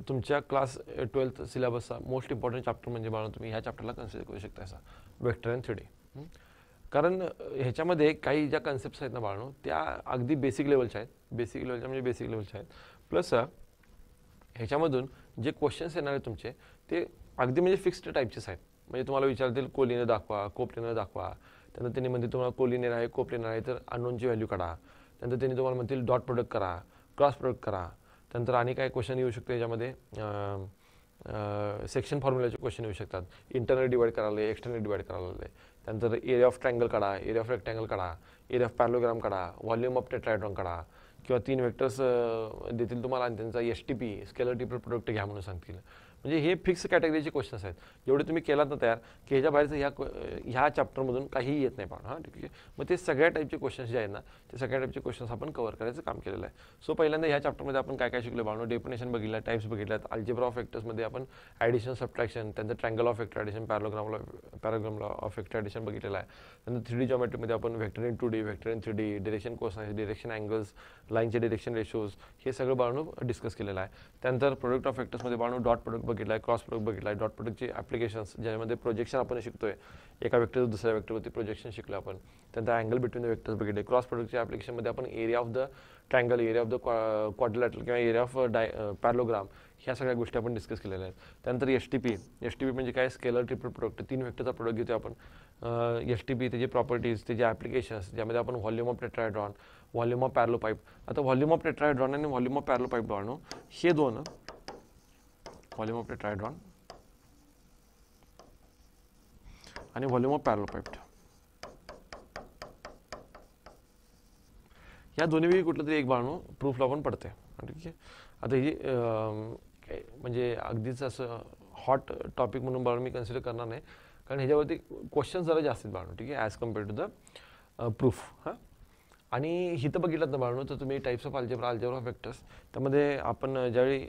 तुमच्या क्लास 12th सिलेबसचा मोस्ट इम्पॉर्टंट चॅप्टर म्हणजे बाळांनो तुम्ही ह्या चॅप्टरला कन्सिडर करू शकता असा वेक्टर अँड 3D. कारण ह्याच्यामध्ये काही ज्या कन्सेप्ट्स आहेत ना बाळांनो, त्या अगदी बेसिक लेवलच्या आहेत. बेसिक लेवलच्या म्हणजे बेसिक लेवलच्या आहेत. प्लस ह्याच्यामधून जे क्वेश्चन्स येणार आहेत तुमचे, ते अगदी म्हणजे फिक्स्ड टाईपचेच आहेत. म्हणजे तुम्हाला विचारतील कोलिनियर दाखवा, कोप्लेनर दाखवा. त्यानंतर त्यांनी म्हणतील तुम्हाला कोलिनियर आहे, कोप्लेनर आहे, तर अननोनची व्हॅल्यू काढा. त्यानंतर त्यांनी तुम्हाला म्हणतील डॉट प्रोडक्ट करा, क्रॉस प्रोडक्ट करा. त्यानंतर आणि काय क्वेश्चन येऊ शकतो याच्यामध्ये, सेक्शन फॉर्म्युलाचे क्वेश्चन येऊ शकतात. इंटरनल डिवाइड करायला, एक्सटर्नल डिवाइड करायला. त्यानंतर एरिया ऑफ ट्रायंगल काढा, एरिया ऑफ रेक्टँगल काढा, एरिया ऑफ पॅरलोग्राम काढा, व्हॉल्यूम ऑफ टेट्राहेड्रॉन काढा. किंवा 3 वेक्टर्स देतील तुम्हाला आणि त्यांचा STP स्केलर ट्रिपल प्रोडक्ट घ्या म्हणून सांगतील. म्हणजे हे फिक्स कॅटेगरीचे क्वेश्चन्स आहेत. जेवढे तुम्ही केलात ना तयार, की ह्याच्या बाहेरचं ह्या चॅप्टरमधून काहीही येत नाही पण. हां ठीक आहे. मग ते सगळ्या टाईपचे क्वेश्चन्स जे आहेत ना, ते सगळ्या टाईपचे क्वेश्चन्स आपण कव्हर करायचं काम केलेलं आहे. सो पहिल्यांदा ह्या चॅप्टरमध्ये आपण काय काय शिकलो बाळांनो, डेफिनेशन बघितलं, टाईप्स बघितल्यात, अल्जेब्रा ऑफ वेक्टर्समध्ये आपण ॲडिशन, सबट्रॅक्शन, त्यानंतर triangle of vector addition, parallelogram of vector addition बघितलेलं आहे. त्यानंतर 3D जॉमेट्रीमध्ये आपण vector in 2D, vector in 3D, direction cosines, direction angles, लाईनचे डिरेक्शन रेशोज, हे सगळं बाळांनो डिस्कस केलेलं आहे. त्यानंतर प्रोडक्ट ऑफ वेक्टर्समध्ये बाळांनो डॉट प्रोडक्ट बघितला आहे, क्रॉस प्रोडक्ट बघितला आहे, डॉट प्रोडक्टचे ॲप्लिकेशन्स ज्यामध्ये प्रोजेक्शन आपण शिकतोय, एका वेक्टर दुसऱ्या वेक्टरवरती प्रोजेक्शन शिकलो आपण. त्यानंतर अँगल बिटवीन द वेक्टर्स बघितले. क्रॉस प्रोडक्टच्या ॲप्लिकेशनमध्ये आपण area of the triangle, area of the quadrilateral किंवा एरिया ऑफ पॅरलोग्राम, ह्या सगळ्या गोष्टी आपण डिस्कस केलेल्या आहेत. त्यानंतर एस-टी-पी म्हणजे काय, स्केलर ट्रिपल प्रोडक्ट, 3 वेक्टरचा प्रोडक्ट घेतो आपण. एस-टी-पी त्याची प्रॉपर्टीज, त्याचे ॲप्लिकेशन्स, ज्यामध्ये आपण volume of tetrahedron, volume of parallelepiped. आता व्हॉल्यूम ऑफ टेट्राहेड्रॉन आणि व्हॉल्यूम ऑफ पॅरलो पाईप बाळनो, हे दोन, व्हॉल्यूम ऑफ टेट्राहेड्रॉन आणि व्हॉल्यूम ऑफ पॅरलो पाईप, या दोन्हीपैकी कुठलं तरी एक बाळनो प्रूफला पण पडते. ठीक आहे. आता ही म्हणजे अगदीच असं हॉट टॉपिक म्हणून बाळू मी कन्सिडर करणार नाही, कारण ह्याच्यावरती क्वेश्चन जरा जास्त आहेत बाळू. ठीक आहे, as compared to the proof. हां, आणि हिथं बघितलं ना बाळू, तर तुम्ही types of algebra of vectors, त्यामध्ये आपण ज्यावेळी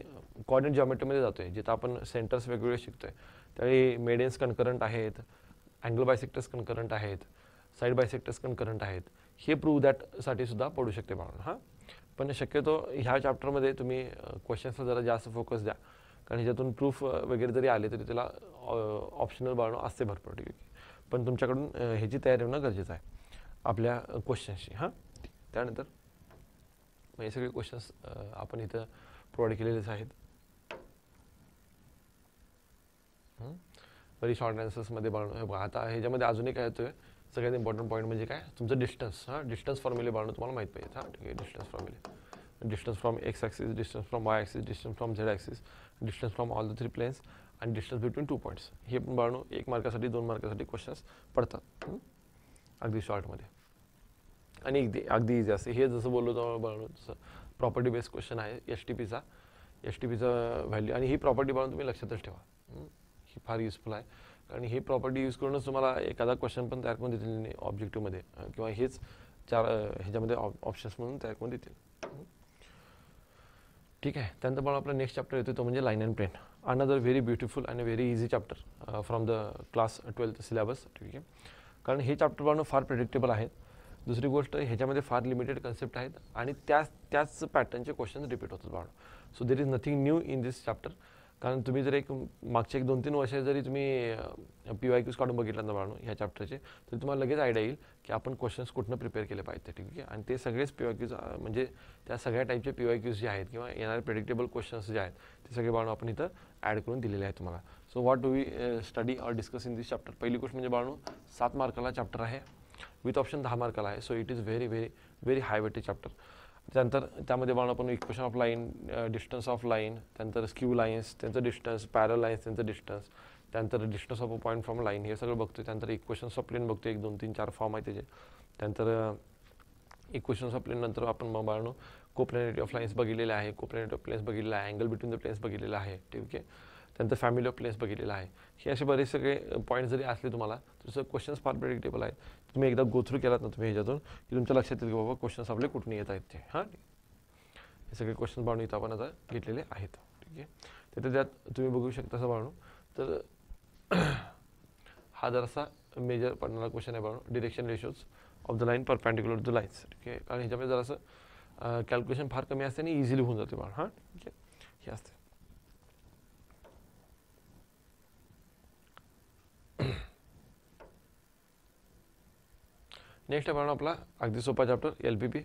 कोऑर्डिनेट जिओमेट्रीमध्ये जातोय, जिथं आपण सेंटर्स वेगवेगळे शिकतोय, त्यावेळी मेडियन्स कन्करंट आहेत, अँगल बायसेक्टर्स कन्करंट आहेत, साईड बायसेक्टर्स कन्करंट आहेत. हे प्रूव्ह दॅटसाठी सुद्धा पडू शकते बाळू. हां, पण शक्यतो ह्या चॅप्टरमध्ये तुम्ही क्वेश्चन्सला जरा जास्त फोकस द्या, कारण ह्याच्यातून प्रूफ वगैरे जरी आले तरी त्याला ऑप्शनल बाळू असते भरपूर. ठीक आहे, पण तुमच्याकडून ह्याची तयारी होणं गरजेचं आहे आपल्या क्वेश्चन्सची. हां, त्यानंतर हे सगळे क्वेश्चन्स आपण इथं प्रोव्हाइड केलेलेच आहेत. व्हेरी शॉर्ट आन्सर्समध्ये बाळू. आता ह्याच्यामध्ये अजूनही काय येतोय, सगळ्यात इम्पॉर्टंट पॉईंट म्हणजे काय, तुमचं डिस्टन्स. हां, डिस्टन्स फॉर्म्युले बाळू तुम्हाला माहीत पाहिजे. हां, ठीक आहे, डिस्टन्स फॉर्म्युले, distance from X axis, distance from Y axis, distance from Z axis, distance from all the 3 planes आणि डिस्टन्स बिटवीन 2 पॉईंट्स. हे पण बाळू 1 मार्कासाठी 2 मार्कासाठी क्वेश्चन्स पडतात अगदी शॉर्टमध्ये आणि अगदी इझी असते. हे जसं बोललो तर बाळू, जसं प्रॉपर्टी बेस्ड क्वेश्चन आहे एस-टी-पीचा व्हॅल्यू, आणि ही प्रॉपर्टी बाळू तुम्ही लक्षातच ठेवा. ही फार युजफुल आहे, कारण ही प्रॉपर्टी यूज करूनच तुम्हाला एखादा क्वेश्चन पण तयार करून देतील ऑब्जेक्टिव्हमध्ये, किंवा हेच ह्याच्यामध्ये ऑप्शन्स म्हणून तयार करून देतील. ठीक आहे. त्यानंतर पण आपला नेक्स्ट चॅप्टर येतो, तो म्हणजे line and plane. Another very beautiful आणि very easy chapter from the class 12th syllabus. ठीक आहे, कारण हे चॅप्टर पण फार प्रेडिक्टेबल आहेत. दुसरी गोष्ट, ह्याच्यामध्ये फार लिमिटेड कन्सेप्ट आहेत आणि त्याच पॅटर्नचे क्वेश्चन्स रिपीट होतात Balu. So there is nothing new in this chapter. कारण तुम्ही जर मागचे 2-3 वर्ष जरी तुम्ही PYQs काढून बघितलं ना बाळू ह्या चॅप्टरचे, तर तुम्हाला लगेच आयडिया येईल की आपण क्वेश्चन्स कुठनं प्रिपेअर केले पाहिजे. ठीक आहे, आणि ते सगळेच PYQs म्हणजे त्या सगळ्या टाईपचे PYQs जे आहेत किंवा येणारे प्रेडिक्टेबल क्वेश्चन्स जे आहेत ते सगळे बाळू आपण इथं ॲड करून दिलेले आहेत तुम्हाला. So what do we study or discuss in this chapter. पहिली गोष्ट म्हणजे बाळू 7 मार्काला चॅप्टर आहे, विथ ऑप्शन 10 मार्काला आहे. So it is very high weightage chapter. त्यानंतर त्यामध्ये बाळू आपण equation of line, distance of line, त्यानंतर स्क्यू लाईन्स त्यांचं डिस्टन्स, पॅरल लाईन्स त्यांचं डिस्टन्स, त्यानंतर distance of a point from line, हे सगळं बघतो. त्यानंतर इक्वेशन्स ऑफ प्लेन बघतो, 1, 2, 3, 4 फॉर्म आहे त्याचे. त्यानंतर इक्वेशन्स ऑफ प्लेन नंतर आपण मग बाळू कोप्लॅनिटी ऑफ लाईन्स बघितलेले आहे, कोप्लॅनिटी ऑफ प्लेन्स बघितलेला आहे, अँगल बिटवीन द प्लेन्स बघितलेला आहे. ठीक आहे, त्यानंतर फॅमिली ऑफ प्लेन्स बघितलेला आहे. हे असे बरेच सगळे पॉईंट जरी असले तुम्हाला, तसं क्वेश्चन्स फार प्रेडिक्टेबल आहेत. तुम्ही एकदा गो थ्रू केलात ना तुम्ही ह्याच्यातून, की तुमच्या लक्षात येईल की बाबा क्वेश्चन्स आपले कुठून येत आहेत ते. हां, हे सगळे क्वेश्चन बाळू इथं आपण आता घेतलेले आहेत. ठीक आहे, तर त्यात तुम्ही बघू शकता असं बाळू. तर हा जरासा मेजर पडणारा क्वेश्चन आहे Balu, direction ratios of the line perpendicular two lines. ठीक आहे, कारण ह्याच्यामध्ये जरासं कॅल्क्युलेशन फार कमी असते आणि इझिली होऊन जाते बाळू. हां, ठीक आहे, हे असते. नेक्स्ट आहे बाळू आपला अगदी सोपा चॅप्टर LPP.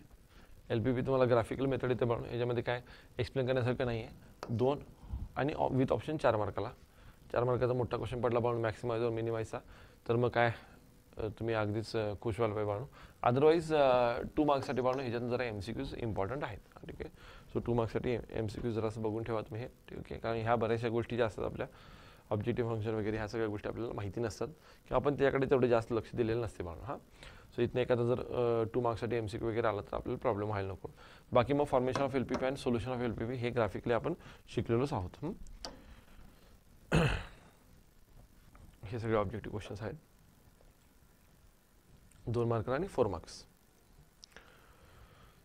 LPP तुम्हाला ग्राफिकल मेथड येते बाळू. ह्याच्यामध्ये काय एक्सप्लेन करण्यासारखं नाही आहे. 2 आणि विथ ऑप्शन 4 मार्काला. 4 मार्काचा मोठा क्वेश्चन पडला बाळू मॅक्सिमाइज और मिनिमाइजचा, तर मग काय तुम्ही अगदीच खुश व्हायला पाहिजे बाळू. अदरवाईज 2 मार्क्ससाठी बाळू ह्याच्यातून जरा MCQs इम्पॉर्टंट आहेत. ठीक आहे, सो 2 मार्क्ससाठी MCQs जरा असं बघून ठेवा तुम्ही हे. ठीक आहे, कारण ह्या बऱ्याचशा गोष्टी ज्या असतात आपल्या ऑब्जेक्टिव्ह फंक्शन वगैरे, ह्या सगळ्या गोष्टी आपल्याला माहिती नसतात किंवा आपण त्याच्याकडे तेवढे जास्त लक्ष दिलेलं नसते बाळू. हां, सो इथनं एखादा जर 2 मार्क्ससाठी MCQ वगैरे आला तर आपल्याला प्रॉब्लेम व्हायला नको. बाकी मग फॉर्मेशन ऑफ LPP आणि सोल्युशन ऑफ LPP हे ग्राफिकली आपण शिकलेलोच आहोत. हे सगळे ऑब्जेक्टिव्ह क्वेश्चन्स आहेत, 2 मार्क आणि 4 मार्क्स.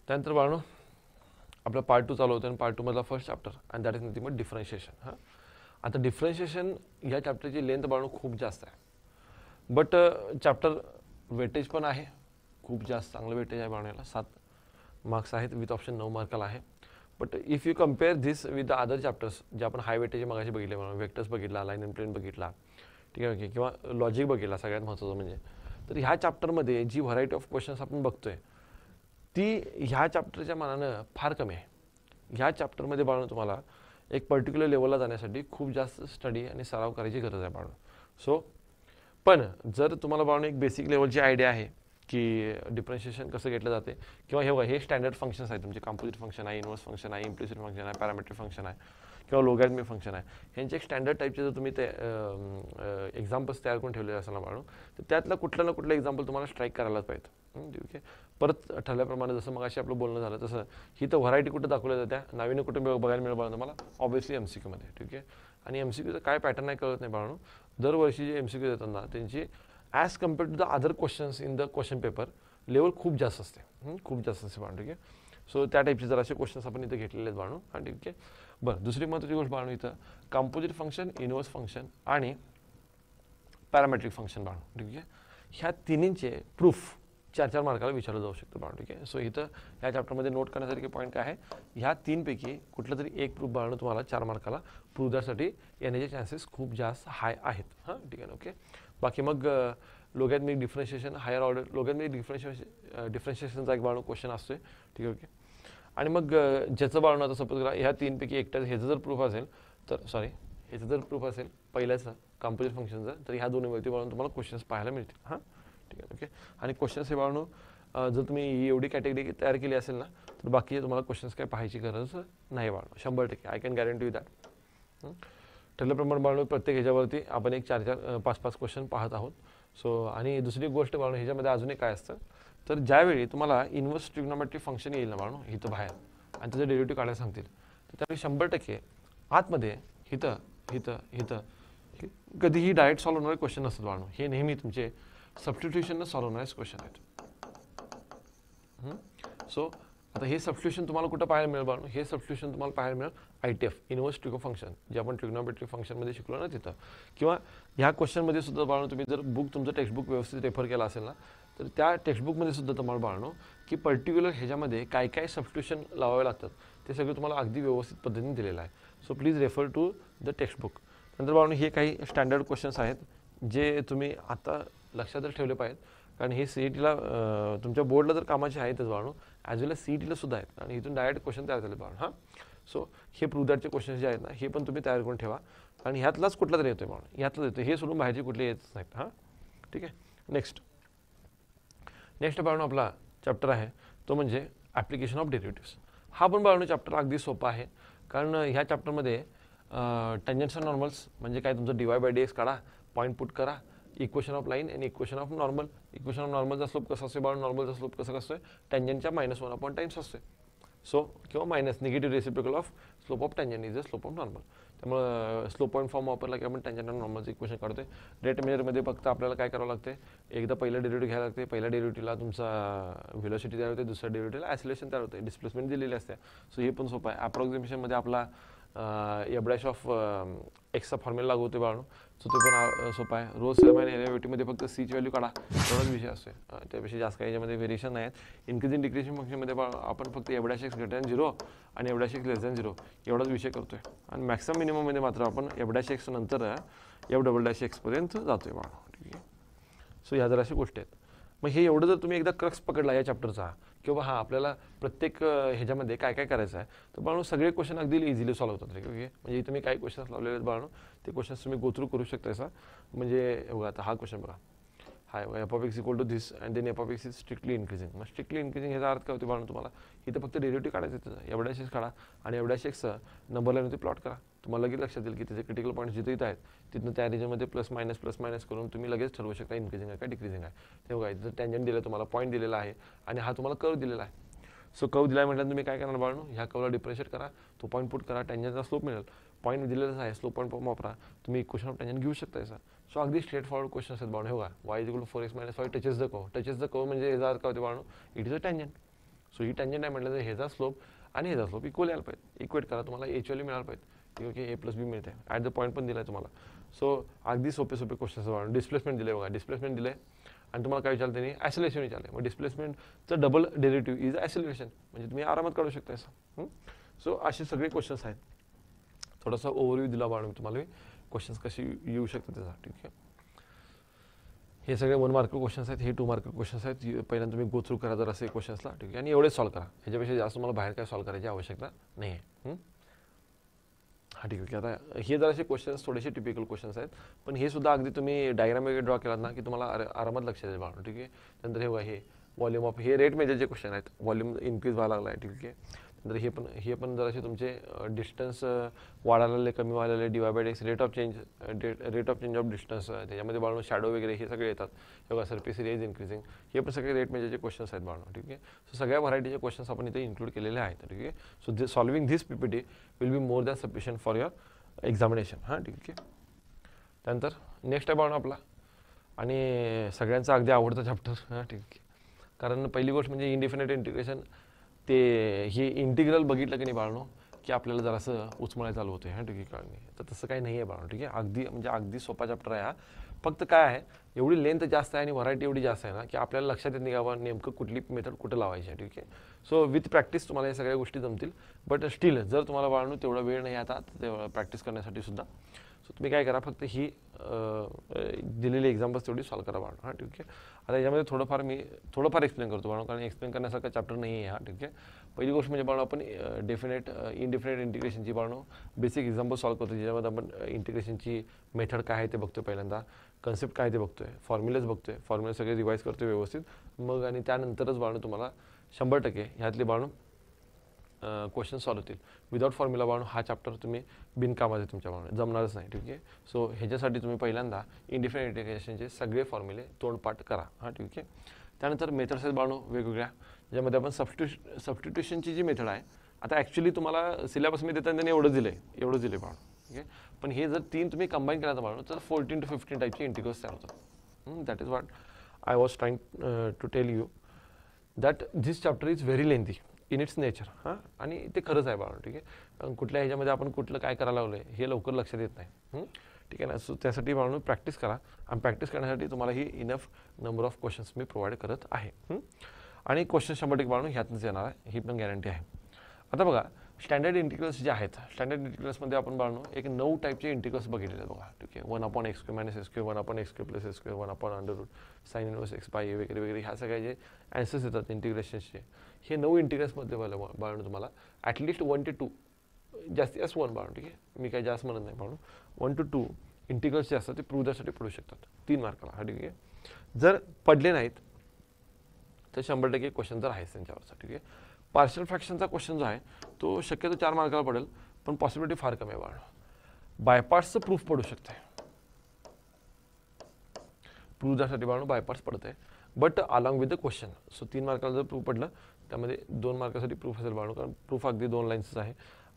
त्यानंतर बाळू आपला पार्ट 2 चालू होतं आणि पार्ट 2 मधला फर्स्ट चॅप्टर आणि that is nothing but differentiation. हां, आता डिफरन्शिएशन या चॅप्टरची लेंथ बाळू खूप जास्त आहे, बट चॅप्टर वेटेज पण आहे खूप जास्त, चांगलं वेटेज आहे बाळू. याला 7 मार्क्स आहेत, विथ ऑप्शन 9 मार्काला आहे. But if you compare this with the other chapters जे आपण हाय वेटेज मगाशी बघितले बाळू, वेक्टर्स बघितला, लाईन अँड प्लेन बघितला, ठीक आहे, ओके, किंवा लॉजिक बघितला सगळ्यात महत्त्वाचं म्हणजे, तर ह्या चॅप्टरमध्ये जी व्हरायटी ऑफ क्वेश्चन्स आपण बघतोय ती ह्या चॅप्टरच्या मानानं फार कमी आहे. ह्या चॅप्टरमध्ये बाळांनो तुम्हाला एक पर्टिक्युलर लेवलला जाण्यासाठी खूप जास्त स्टडी आणि सराव करायची गरज आहे बाळांनो. सो पण जर तुम्हाला बाळांनो एक बेसिक लेवलची आयडिया आहे की डिफरन्शिएशन कसं घेतलं जाते किंवा हे स्टँडर्ड फंक्शन्स आहेत तुमचे, कॉम्पोजिट फंक्शन आहे, इन्व्हर्स फंक्शन आहे, इम्प्लिसिट फंक्शन आहे, पॅरामेट्रिक फंक्शन आहे किंवा लोगॅरिथमिक फंक्शन आहे, ह्यांचे एक स्टँडर्ड टाईपचे जर तुम्ही ते एक्झाम्पल्स तयार करून ठेवलेले असाल ना बाळांनो, तर त्यातलं कुठलं ना कुठलं एक्झाम्पल तुम्हाला स्ट्राईक करायलाच पाहिजे. ठीक आहे. परत ठरल्याप्रमाणे जसं मग अशी आपलं बोलणं झालं तसं ही तर व्हरायटी कुठं दाखवल्या जात्या, नाविन्य कुठं बघायला मिळेल बाळांनो तुम्हाला, ऑब्व्हियसली MCQमध्ये. ठीक आहे. आणि MCQचं काय पॅटर्न आहे कळत नाही बाळांनो. दरवर्षी जे MCQ देतात ना त्यांची as compared to the other questions in the question paper level खूप जास्त असते, खूप जास्त असते बाळांनो. ठीक आहे. सो त्या टाईपचे जर असे क्वेश्चन्स आपण इथं घेतलेले आहेत बाळांनो. हां ठीक आहे. बरं, दुसरी महत्त्वाची गोष्ट बाळांनो इथं कॉम्पोजिट फंक्शन, इन्व्हर्स फंक्शन आणि पॅरामेट्रिक फंक्शन बाळांनो. ठीक आहे. ह्या तिन्हींचे प्रूफ 4-4 मार्काला विचारलं जाऊ शकतं बाळांनो. ठीक आहे. सो इथं ह्या चॅप्टरमध्ये नोट करण्यासारखे पॉईंट काय आहे, ह्या तीनपैकी कुठलं तरी एक प्रूफ बाळांनो तुम्हाला 4 मार्काला प्रूफ द्यासाठी येण्याचे चान्सेस खूप जास्त हाय आहेत. हां ठीक आहे. ओके. बाकी मग लोगॅरिथमिक डिफरन्शिएशन, हायर ऑर्डर लोगॅरिथमिक डिफरन्शिएशनचा एक बाळांनो क्वेश्चन असतोय. ठीक आहे. ओके. आणि मग ज्याचं बाळांनो आता सपोज करा ह्या तीनपैकी एकट्याच ह्याचं जर प्रूफ असेल तर ह्याचं जर प्रूफ असेल पहिल्याचं कॉम्पोजिट फंक्शनचं, तर ह्या दोन्हीवरती बाळांनो तुम्हाला क्वेश्चन्स पाहायला मिळतील. हां ठीक आहे. ओके. आणि क्वेश्चन्स हे बाळांनो जर तुम्ही ही एवढी कॅटेगरी तयार केली असेल ना, तर बाकी तुम्हाला क्वेश्चन्स काय पाहायची गरज नाही बाळांनो, 100%. I can guarantee you that. ठरल्याप्रमाणे बाळांनो प्रत्येक ह्याच्यावरती आपण एक 4-4, 5-5 क्वेश्चन पाहत आहोत. सो आणि दुसरी गोष्ट बाळांनो ह्याच्यामध्ये अजून एक काय असतं, तर ज्यावेळी तुम्हाला इन्व्हर्स ट्रिग्नोमेट्रिक फंक्शन येईल ना बाळांनो इथं बाहेर आणि त्याचं डेरिव्हेटिव्ह काढायला सांगतील, तर त्यावेळी 100% आतमध्ये इथं इथं इथं कधीही डायरेक्ट सॉल्व्ह होणारे क्वेश्चन नसतात बाळांनो. हे नेहमी तुमचे सबस्टिट्यूशननं सॉल्व्ह होणारे क्वेश्चन आहेत. सो आता हे सबस्टिट्यूशन तुम्हाला कुठं पाहायला मिळेल बाळांनो, हे सबस्टिट्यूशन तुम्हाला पाहायला मिळेल ITF, इन्व्हर्स ट्रिगो फंक्शन, जे आपण ट्रिग्नोमेट्रिक फंक्शनमध्ये शिकलो ना तिथं. किंवा ह्या क्वेश्चनमध्ये सुद्धा बाळांनो तुम्ही जर तुमचं टेक्स्टबुक व्यवस्थित रेफर केला असेल ना, तर त्या टेक्स्टबुकमध्ये सुद्धा तुम्हाला बाळांनो की पर्टिक्युलर ह्याच्यामध्ये काय काय सबस्टिट्यूशन लावावे लागतात ते सगळं तुम्हाला अगदी व्यवस्थित पद्धतीने दिलेलं आहे. So please refer to the textbook. नंतर बाळांनो हे काही स्टँडर्ड क्वेश्चन्स आहेत जे तुम्ही आता लक्षातच ठेवले पाहिजेत, कारण हे CETला तुमच्या बोर्डला तर कामाचे आहेतच बाळांनो, ॲज वेल एज CETला सुद्धा आहेत आणि इथून डायरेक्ट क्वेश्चन तयार झाले बाळांनो. हां सो हे प्रूव्ह दॅटचे क्वेश्चन्स जे आहेत ना हे पण तुम्ही तयार करून ठेवा, आणि ह्यातलाच कुठला तरी येतोय बाळांनो, ह्यातलाच येतो, हे सोडून बाहेरचे कुठले येतच नाहीत. हां ठीक आहे. नेक्स्ट बाळांनो आपला चॅप्टर आहे तो म्हणजे ॲप्लिकेशन ऑफ डेरिव्हेटिव्स. हा पण बाळांनो चॅप्टर अगदी सोपा आहे, कारण ह्या चॅप्टरमध्ये टेंजन्स अँड नॉर्मल्स म्हणजे काय तुमचं dy/dx काढा, पॉईंट पुट करा, इक्वेशन ऑफ लाईन आणि equation of normal. Equation of नॉर्मलचा स्लोप कसा असतो बाळांनो, नॉर्मलचा स्लोप कसा असतोय, टेंजनच्या -1 टाइम्स असतोय. सो किंवा minus negative reciprocal of slope of tangent is the slope of normal. त्यामुळे स्लोप पॉईंट फॉर्म वापरला की आपण टेंजन अँड नॉर्मलचं इक्वेशन काढतोय. रेट मेजरमध्ये फक्त आपल्याला काय करावं लागते, एकदा पहिला डेरिव्हेटिव्ह घ्यायला लागते, पहिल्या डेरिव्हेटिव्हला तुमचा व्हेलॉसिटी तयार होते, दुसऱ्या डेरिव्हेटिव्हला ॲक्सिलरेशन तयार होते, डिस्प्लेसमेंट दिलेली असते. सो हे पण सोपं आहे. अप्रॉक्सिमेशनमध्ये आपला f' ऑफ एक्सचा फॉर्म्युला लागू होते बाळांनो. सो ते पण सोपं आहे. रोज आणि डेरिव्हेटिव्हमध्ये फक्त सीची व्हॅल्यू काढा, एवढाच विषय असतो. त्यापेक्षा जास्त काही याच्यामध्ये व्हेरिएशन नाही आहेत. इन्क्रीजिंग डिक्रीजिंग फंक्शनमध्ये आपण फक्त f' ग्रेटर दॅन 0 आणि f' लेस दॅन 0 एवढाच विषय करतोय, आणि मॅक्सिमम मिनिमममध्ये मात्र आपण f' नंतर f" पर्यंत जातोय बाळांनो. ठीक आहे. सो ह्या जर अशा गोष्टी आहेत. मग हे एवढं जर तुम्ही एकदा क्रक्स पकडला या चॅप्टरचा, किंवा हा आपल्याला प्रत्येक ह्याच्यामध्ये काय काय करायचं आहे, तर बाळांनो सगळे क्वेश्चन अगदी इझिली सॉल्व्ह होतात. ओके. म्हणजे तुम्ही काही क्वेश्चन्स लावलेले आहेत बाळांनो, ते क्वेश्चन्स तुम्ही गो थ्रू करू शकता. म्हणजे बघा आता हा क्वेश्चन बघा, हाय f(x = this and then f(x is strictly increasing). मग स्ट्रिक्टली इन्क्रीजिंग ह्याचा अर्थ काय होतो बाळांनो, तुम्हाला इथं फक्त डेरिव्हेटिव्ह काढायचं त्याचं f' काढा आणि f' नंबर लाईनवरती प्लॉट करा. तुम्हाला लगेच लक्षात येईल की त्याचे क्रिटिकल पॉईंट जिथे इथं आहेत तिथनं त्या रिजनमध्ये प्लस मायनस करून तुम्ही लगेच ठरवू शकता इन्क्रीजिंग आहे का डिक्रीजिंग आहे. ते बघा इथं टेंजन दिलं तुम्हाला, पॉईंट दिलेला आहे आणि हा तुम्हाला कर्व दिलेला आहे. सो कर्व दिला म्हटलं तुम्ही काय करणार बाळांनो, ह्या कर्वला डिफरन्शिएट करा, तो पॉईंट पुट करा, टेंजनचा स्लोप मिळेल. पॉईंट दिलेलाच आहे, स्लोप पॉईंट वापरा, तुम्ही इक्वेशन ऑफ टेंजन घेऊ शकता. सो अगदी स्ट्रेट फॉरवर्ड क्वेश्चन्स आहेत बाळांनो. हे बघा y = 4x - 5 touches the curve म्हणजे ह्याचा अर्थ काय होते बाळांनो, it is a tangent. So he tangent आहे म्हटलं तर ह्याचा स्लोप आणि ह्याचा स्लोप इक्वल यायला पाहिजे, इक्वेट करा, तुम्हाला h व्हॅल्यू मिळायला पाहिजे. ठीक आहे. a+b मिळते, ॲट द पॉईंट पण दिला आहे तुम्हाला. सो अगदी सोपे क्वेश्चन्स बाळांनो. डिस्प्लेसमेंट दिले बघा, डिस्प्लेसमेंट दिले आणि तुम्हाला काय विचारलं त्यांनी, ॲक्सिलरेशन विचारले. मग डिस्प्लेसमेंटचं डबल डेरिव्हेटिव्ह इज ॲक्सिलरेशन, म्हणजे तुम्ही आरामात काढू शकता. सो असे सगळे क्वेश्चन्स आहेत. थोडासा ओव्हरव्ह्यू दिला बाळांनो तुम्हाला, क्वेश्चन्स कसे येऊ शकतात त्याचा. ठीक आहे. हे सगळे 1 मार्क क्वेश्चन्स आहेत, हे 2 मार्क क्वेश्चन्स आहेत. पहिल्यांदा तुम्ही गो थ्रू करा जर असे क्वेश्चन्सला, ठीक आहे, आणि एवढेच सॉल्व करा. ह्याच्यापेक्षा जास्त तुम्हाला बाहेर काय सॉल्व करायची आवश्यकता नाही आहे. हा ठीक आहे. आता हे जर असे क्वेश्चन्स थोडेसे टिपिकल क्वेश्चन्स आहेत, पण हे सुद्धा अगदी तुम्ही डायग्राम वगैरे ड्रॉ केलात ना की तुम्हाला आरामात लक्षात येईल बाळा, ठीक आहे. नंतर हे बघा, हे व्हॉल्यूम ऑफ, हे रेट मेजरचे क्वेश्चन आहेत, व्हॉल्यूम इन्क्रीज व्हायला लागला आहे, ठीक आहे. नंतर हे पण जर असे तुमचे डिस्टन्स वाढायला कमी व्हायला D y by x, rate of change of distance, त्याच्यामध्ये बाळून शॅडो वगैरे हे सगळे येतात. हे बघा, सरफेस एरिया इज इन्क्रीजिंग, हे पण सगळे रेट मेजरचे क्वेश्चन्स आहेत बाळून, ठीक आहे. सो सगळ्या व्हरायटीचे क्वेश्चन्स आपण इथे इन्क्लूड केलेले आहेत, ठीक आहे. So solving this PPT will be more than sufficient for your examination. हां, ठीक आहे. त्यानंतर नेक्स्ट आहे बाळून आपला, आणि सगळ्यांचा अगदी आवडता चॅप्टर. हां, ठीक आहे. कारण पहिली गोष्ट म्हणजे इनडिफिनिट इंटिग्रेशन. ते हे इंटिग्रल बघितलं की नाही बाळनो, की आपल्याला जरासं उचमळायला चालू होते. हां, ठीक आहे. कळणी तर तसं काही नाही आहे बाळनो, ठीक आहे. अगदी सोपा चॅप्टर आहे हा. फक्त काय आहे, एवढी लेंथ जास्त आहे आणि व्हरायटी एवढी जास्त आहे ना, की आपल्याला लक्षात येत नाही का बाबा नेमकं कुठली मेथड कुठं लावायची आहे, ठीक आहे. सो विथ प्रॅक्टिस तुम्हाला या सगळ्या गोष्टी जमतील. बट स्टील जर तुम्हाला बाळनो तेवढा वेळ नाही आता तेवढा प्रॅक्टिस करण्यासाठी सुद्धा, सो तुम्ही काय करा, फक्त ही दिलेली एक्झाम्पल्स तेवढी सॉल्व करा बाळनो. हां, ठीक आहे. आता याच्यामध्ये थोडंफार एक्सप्लेन करतो बाळनो, कारण एक्सप्लेन करण्यासारखा चॅप्टर नाही आहे हा, ठीक आहे. पहिली गोष्ट म्हणजे बाळनो, आपण इनडिफिनिट इंटिग्रेशनची बाळनो बेसिक एक्झाम्पल सॉल्व करतो, ज्याच्यामध्ये आपण इंटिग्रेशनची मेथड काय आहे ते बघतोय, पहिल्यांदा कन्सेप्ट काय ते बघतोय, फॉर्म्युलेज बघतोय, फॉर्म्युले सगळे रिवाईज करतोय व्यवस्थित. मग आणि त्यानंतरच बाळनो तुम्हाला 100% ह्यातले बाळनो क्वेश्चन सॉल्व होतील. विदाउट फॉर्म्युला बाळनो हा चॅप्टर तुम्ही बिनकामाचे तुमच्या बाळनो जमणारच नाही, ठीक आहे. सो ह्याच्यासाठी तुम्ही पहिल्यांदा इनडिफिनिट इंटिग्रेशनचे सगळे फॉर्म्युले तोंडपाठ करा. हां, ठीक आहे. त्यानंतर मेथड्स आहेत बाळनो वेगवेगळ्या, ज्यामध्ये आपण सबस्टिट्यूशनची जी मेथड आहे, आता ॲक्च्युली तुम्हाला सिलेबसमध्ये देताना त्यांनी एवढं दिलं आहे बाळनो, ठीक आहे. पण हे जर 3 तुम्ही कंबाईन केला तर बाळनो, तर 14 to 15 टाईपचे इंटिग्रल्स तयार होतात. That is what I was trying to tell you, that this chapter is very lengthy in its nature. हां, आणि ते खरंच आहे बाळा, ठीक आहे. कुठल्या ह्याच्यामध्ये आपण कुठलं काय करायला लावलं आहे हे लवकर लक्षात येत नाही, ठीक आहे ना. सो त्यासाठी बाळांनो प्रॅक्टिस करा, आणि प्रॅक्टिस करण्यासाठी तुम्हाला ही इनफ नंबर ऑफ क्वेश्चन्स मी प्रोव्हाइड करत आहे. आणि क्वेश्चन 100% बाळांनो ह्यातनंच येणार आहे, ही पण गॅरंटी आहे. आता बघा, स्टँडर्ड इंटिग्रल्स जे आहेत, स्टँडर्ड इंटिग्रल्समध्ये आपण बाळांनो एक 9 टाईपचे इंटिग्रल्स बघितलेले आहेत बघा, ठीक आहे. 1/x² - x², 1/x² + x², 1/√sin - x वगैरे वगैरे ह्या सगळ्या जे ॲन्सर्स येतात इंटिग्रेशनचे, हे 9 इंटिग्रल्समध्ये बाळांनो तुम्हाला ॲटलिस्ट 1 to 2, जास्तीत जास्त 1 बाळांनो, ठीक आहे. मी काही जास्त म्हणत नाही बाळांनो, 1 to 2 इंटिग्रल्स जे असतात ते प्रूव्हसाठी पडू शकतात 3 मार्काला. ठीक आहे. जर पडले नाहीत तर 100% क्वेश्चन तर आहेच त्यांच्यावरचा, ठीक आहे. पार्शियल फ्रॅक्शनचा क्वेश्चन जो आहे तो शक्यतो 4 मार्काला पडेल, पण पॉसिबिलिटी फार कमी आहे बाळांनो. बायपार्ट्सचं प्रूफ पडू शकते, प्रूफ जासाठी बाळांनो बायपार्ट्स पडत आहे, but along with the question. So 3 मार्काला जर प्रूफ पडलं त्यामध्ये 2 मार्कासाठी प्रूफ असेल बाळांनो, कारण प्रूफ अगदी 2 लाईन्सच आहे,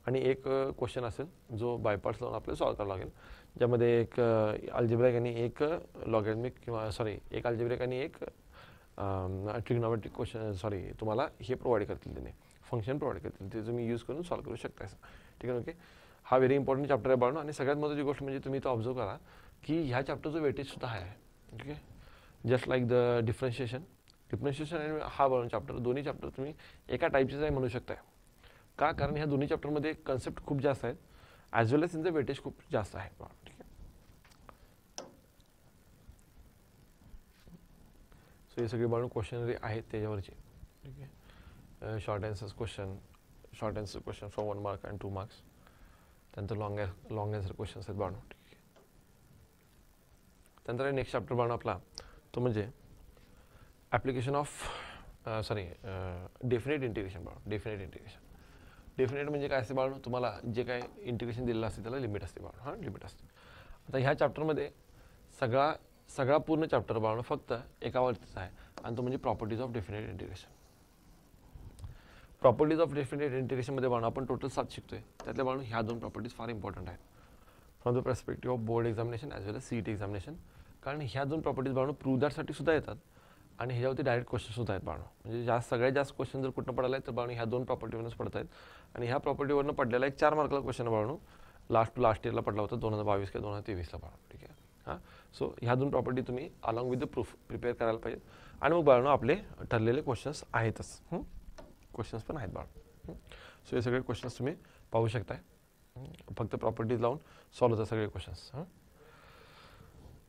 आणि एक क्वेश्चन असेल जो बायपार्ट्स लावून आपल्याला सॉल्व करावा लागेल, ज्यामध्ये एक अल्जेब्रिक आणि एक लॉगॅरिथमिक किंवा एक अल्जेब्रिक आणि एक ट्रिग्नोमेट्रिक क्वेश्चन तुम्हाला हे प्रोव्हाइड करतील, त्याने फंक्शन प्रोव्हाइड करतील, ते तुम्ही यूज करून सॉल्व करू शकता. ठीक आहे. ओके, हा व्हेरी इम्पॉर्टंट चॅप्टर आहे बाळांनो. आणि सगळ्यात महत्त्वाची गोष्ट म्हणजे तुम्ही तो ऑब्झर्व करा की ह्या चॅप्टरचं वेटेज सुद्धा आहे. ठीक आहे. जस्ट लाईक द डिफरन्शिएशन आणि हा बाळांनो चॅप्टर, दोन्ही चॅप्टर तुम्ही एका टाईपचेच आहे म्हणू शकताय. का? कारण ह्या दोन्ही चॅप्टरमध्ये कन्सेप्ट खूप जास्त आहेत, ॲज वेल एज त्यांचं वेटेज खूप जास्त आहे. ठीक आहे. सो हे सगळे बाळांनो क्वेश्चनरी आहेत त्याच्यावरचे. ठीक आहे. Short answer question from 1 mark and 2 marks. त्यानंतर लॉंग आन्सर क्वेश्चन्स आहेत बाळांनो. ठीक आहे. त्यानंतर नेक्स्ट चॅप्टर बाळांनो आपला तो म्हणजे ॲप्लिकेशन ऑफ डेफिनेट इंटिग्रेशन बाळांनो. डेफिनेट म्हणजे काय असते बाळांनो, तुम्हाला जे काय इंटिग्रेशन दिलेलं असते त्याला लिमिट असते बाळांनो. हां, लिमिट असते. आता ह्या चॅप्टरमध्ये सगळा पूर्ण चॅप्टर बाळांनो फक्त एकावरतीच आहे, आणि तो म्हणजे properties of definite integration. Properties of definite इंटिग्रेशनमध्ये बाळांनो आपण टोटल 7 शिकतोय. त्यातल्या बाळांनो ह्या 2 प्रॉपर्टीज फार इम्पॉर्टंट आहेत from the perspective of board examination as well as CET examination. कारण ह्या 2 प्रॉपर्टीज बाळांनो प्रूव्ह दॅटसाठी सुद्धा येतात, आणि ह्याच्यावरती डायरेक्ट क्वेश्चन सुद्धा आहेत बाळांनो. म्हणजे सगळ्यात जास्त क्वेश्चन जर कुठं पडायला आहेत तर बाळांनो ह्या 2 प्रॉपर्टीवरच पडत आहेत. आणि ह्या प्रॉपर्टीवरनं पडलेला एक 4 मार्काला क्वेश्चन बाळांनो लास्ट इयरला पडला होता 2022 किंवा 2023ला बाळांनो. ठीक आहे. हां, सो ह्या 2 प्रॉपर्टी तुम्ही along with the proof prepare करायला पाहिजे. आणि मग बाळांनो आपले ठरलेले क्वेश्चन्स आहेतच, क्वेश्चन्स पण आहेत बाळांनो. सो हे सगळे क्वेश्चन्स तुम्ही पाहू शकताय. फक्त प्रॉपर्टीज लावून सॉल्व होतात सगळे क्वेश्चन्स.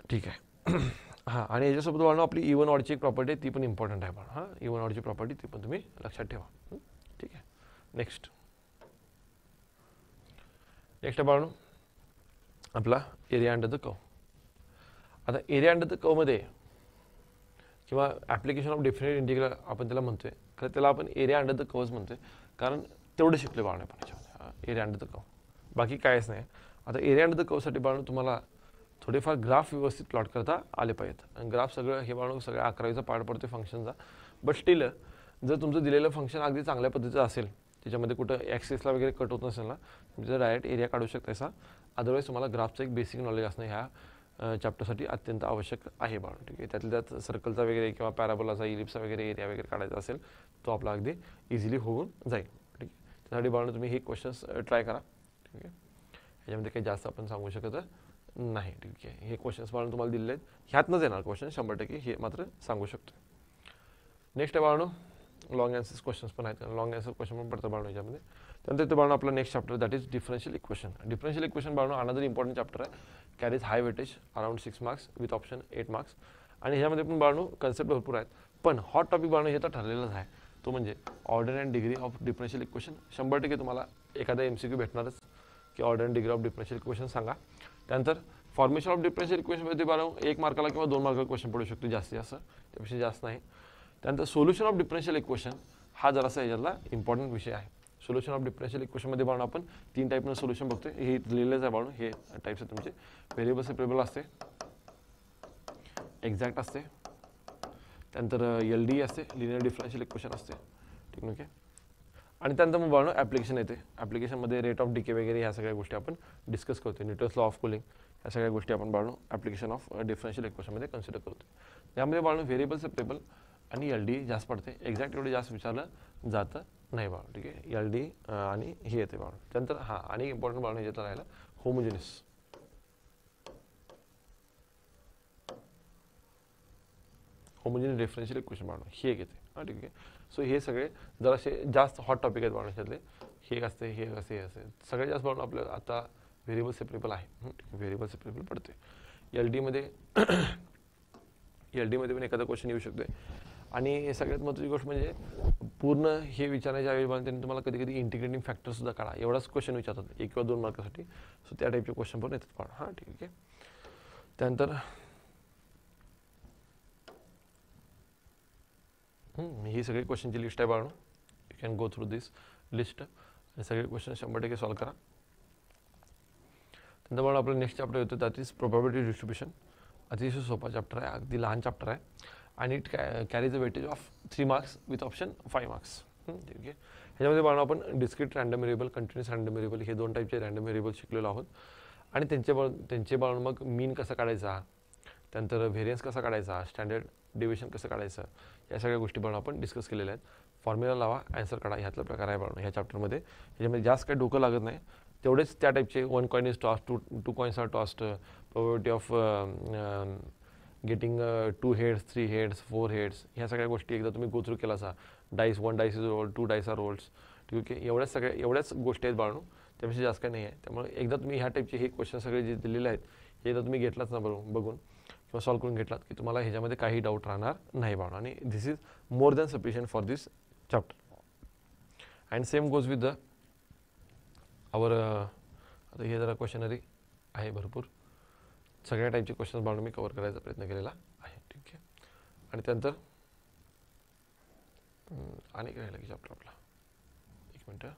ठीक आहे. हां, आणि याच्यासोबत बाळांनो आपली इवन ऑडची एक प्रॉपर्टी आहे, ती पण इम्पॉर्टंट आहे बाळा. हां, इवन ऑडची प्रॉपर्टी ती पण तुम्ही लक्षात ठेवा. ठीक आहे. नेक्स्ट नेक्स्ट आहे बाळांनो आपला एरिया अंडर द कर्व. आता एरिया अंडर द कर्वमध्ये किंवा ॲप्लिकेशन ऑफ डिफरंट इंटिग्रल आपण त्याला म्हणतोय, खरं त्याला आपण एरिया अंडर द कर्वच म्हणतोय, कारण तेवढं शिकले बाळांनो आपण याच्यामध्ये. एरिया अंडर द कर्व बाकी कायच नाही. आता एरिया अंडर द कर्वसाठी बाळांनो तुम्हाला थोडेफार ग्राफ व्यवस्थित प्लॉट करता आले पाहिजेत. आणि ग्राफ सगळं हे बाळांनो सगळ्या 11वीचा पार्ट पडतो फंक्शनचा. बट स्टील जर तुमचं दिलेलं फंक्शन अगदी चांगल्या पद्धतीचं असेल, त्याच्यामध्ये कुठं ॲक्सिसला वगैरे कट होत नसेल ना, तुम्ही डायरेक्ट एरिया काढू शकतायसा. अदरवाईज तुम्हाला ग्राफचं एक बेसिक नॉलेज असणं ह्या चॅप्टरसाठी अत्यंत आवश्यक आहे बाळांनो. ठीक आहे. त्यातल्या त्यात सर्कलचा वगैरे किंवा पॅराबोलाचा इलिप्सचा वगैरे एरिया वगैरे काढायचा असेल, तो आपला अगदी इझिली होऊन जाईल. ठीक आहे. त्यासाठी बाळांनो तुम्ही हे क्वेश्चन्स ट्राय करा. ठीक आहे. ह्याच्यामध्ये काही जास्त आपण सांगू शकत नाही. ठीक आहे. हे क्वेश्चन्स बाळांनो तुम्हाला दिलेले आहेत, ह्यातनंच येणार क्वेश्चन 100%, हे मात्र सांगू शकतो. नेक्स्ट आहे बाळांनो लॉंग आन्सर्स क्वेश्चन्स पण आहेत, लॉंग आन्सर क्वेश्चन पण पडतं बाळांनो याच्यामध्ये. त्यानंतर ते बाळांनो आपला next chapter that is differential equation. Differential equation बाळांनो अनदर इम्पॉर्टंट चॅप्टर आहे, carries high weightage around 6 marks with option 8 marks. आणि ह्यामध्ये पण बाळांनो कन्सेप्ट भरपूर आहेत, पण हॉट टॉपिक बाळांनो हे तर ठरलेलंच आहे, तो म्हणजे order and degree of differential equation. 100% तुम्हाला एखादा MCQ भेटणारच की order and degree of differential equation सांगा. त्यानंतर फॉर्मेशन ऑफ डिफरन्शियल इक्वेशनमध्ये बाळांनो 1 मार्काला किंवा 2 मार्काला क्वेश्चन पडू शकतो जास्तीत जास्त, त्यापेक्षा जास्त नाही. त्यानंतर सोल्युशन ऑफ डिफरन्शियल इक्वेशन हा जरासा याच्यातला इम्पॉर्टंट विषय आहे. सोल्युशन ऑफ डिफरन्शियल इक्वेशनमध्ये बाळांनो आपण 3 टाईपनं सोल्युशन बघतोय, हे लिहिलेलंच आहे बाळांनो. हे टाईप्स आहेत तुमचे, व्हेरिएबल सेपरेबल असते, एक्झॅक्ट असते, त्यानंतर LDE असते, लिनियर डिफरन्शियल इक्वेशन असते. ठीक आहे. आणि त्यानंतर मग बाळांनो ॲप्लिकेशन येते. ॲप्लिकेशनमध्ये रेट ऑफ डिके वगैरे ह्या सगळ्या गोष्टी आपण डिस्कस करतो. न्यूटन्स लॉ ऑफ कूलिंग ह्या सगळ्या गोष्टी आपण बाळांनो ॲप्लिकेशन ऑफ डिफरन्शियल इक्वेशनमध्ये कन्सिडर करतो. त्यामध्ये बाळांनो व्हेरिएबल सेपरेबल आणि LDE जास्त पडते, एक्झॅक्ट एवढे जास्त विचारलं जातं नाही बाळांनो. ठीक आहे. LDE आणि हे येते बाळांनो. त्यानंतर हां आणि इम्पॉर्टंट बाळांनो ह्याच्यात राहिला होमोजेनियस. होमोजेनियस डिफरन्शियल इक्वेशन बाळांनो हे एक येते. हां ठीक आहे. सो हे सगळे जरासे जास्त हॉट टॉपिक आहेत बाळांनो ह्यातले. हे एक असते, हे असते, हे असते. सगळ्यात जास्त बाळांनो आपल्याला आता व्हेरिएबल सेपरेबल आहे. व्हेरिएबल सेपरेबल पडते. LDमध्ये पण एखादा क्वेश्चन येऊ शकतो. आणि सगळ्यात महत्त्वाची गोष्ट म्हणजे पूर्ण हे विचारण्याच्या ऐवजी त्यांनी तुम्हाला कधी कधी इंटिग्रेटिंग फॅक्टर सुद्धा काढा एवढाच क्वेश्चन विचारतात 1 किंवा 2 मार्कासाठी. सो त्या टाईपचे क्वेश्चन पण येतात बाळा. हां ठीक आहे. त्यानंतर ही सगळी क्वेश्चनची लिस्ट आहे बाळांनो. You can go through this list आणि सगळे क्वेश्चन 100% सॉल्व करा. त्यानंतर बाळांनो आपलं नेक्स्ट चॅप्टर येतो दॅट इज प्रोबॅबिलिटी डिस्ट्रीब्युशन. अतिशय सोपा चॅप्टर आहे, अगदी लहान चॅप्टर आहे आणि it carries a weightage of 3 marks with option 5 marks. ठीक आहे. ह्याच्यामध्ये बाळांनो आपण discrete random variable, continuous random variable हे 2 टाईपचे रँडम व्हेरिएबल शिकलेलो आहोत. आणि त्यांचे बाळांनो मग मीन कसा काढायचा, त्यानंतर व्हेरियन्स कसा काढायचा, स्टँडर्ड डेविएशन कसं काढायचं, या सगळ्या गोष्टी बाळांनो आपण डिस्कस केलेल्या आहेत. फॉर्म्युला लावा, आन्सर काढा, ह्यातला प्रकार आहे बाळांनो ह्या चॅप्टरमध्ये. ह्याच्यामध्ये जास्त काही डोकं लागत नाही, तेवढेच त्या टाईपचे 1 coin is tossed, 2 coins are tossed, probability of getting 2 heads, 3 heads, 4 heads, ह्या सगळ्या गोष्टी एकदा तुम्ही गो थ्रू केला असा. Dice 1 dice is rolled, 2 dice are rolled. ठीक आहे. एवढ्याच गोष्टी आहेत बाळांनो, त्यापेक्षा जास्त काही नाही आहे. त्यामुळे एकदा तुम्ही ह्या टाईपचे हे क्वेश्चन सगळे जे दिलेले आहेत हे एकदा तुम्ही घेतलाच ना बघून किंवा सॉल्व करून घेतलात की तुम्हाला ह्याच्यामध्ये काही डाऊट राहणार नाही बाळांनो. आणि this is more than sufficient for this chapter. And same goes with the hour आता हे जरा क्वेश्चनरी आहे भरपूर, सगळ्या टाईपचे क्वेश्चन्स बाळांनो मी कव्हर करायचा प्रयत्न केलेला आहे. ठीक आहे. आणि त्यानंतर आणि काय राहिलं की चॅप्टर आपला, 1 मिनटं,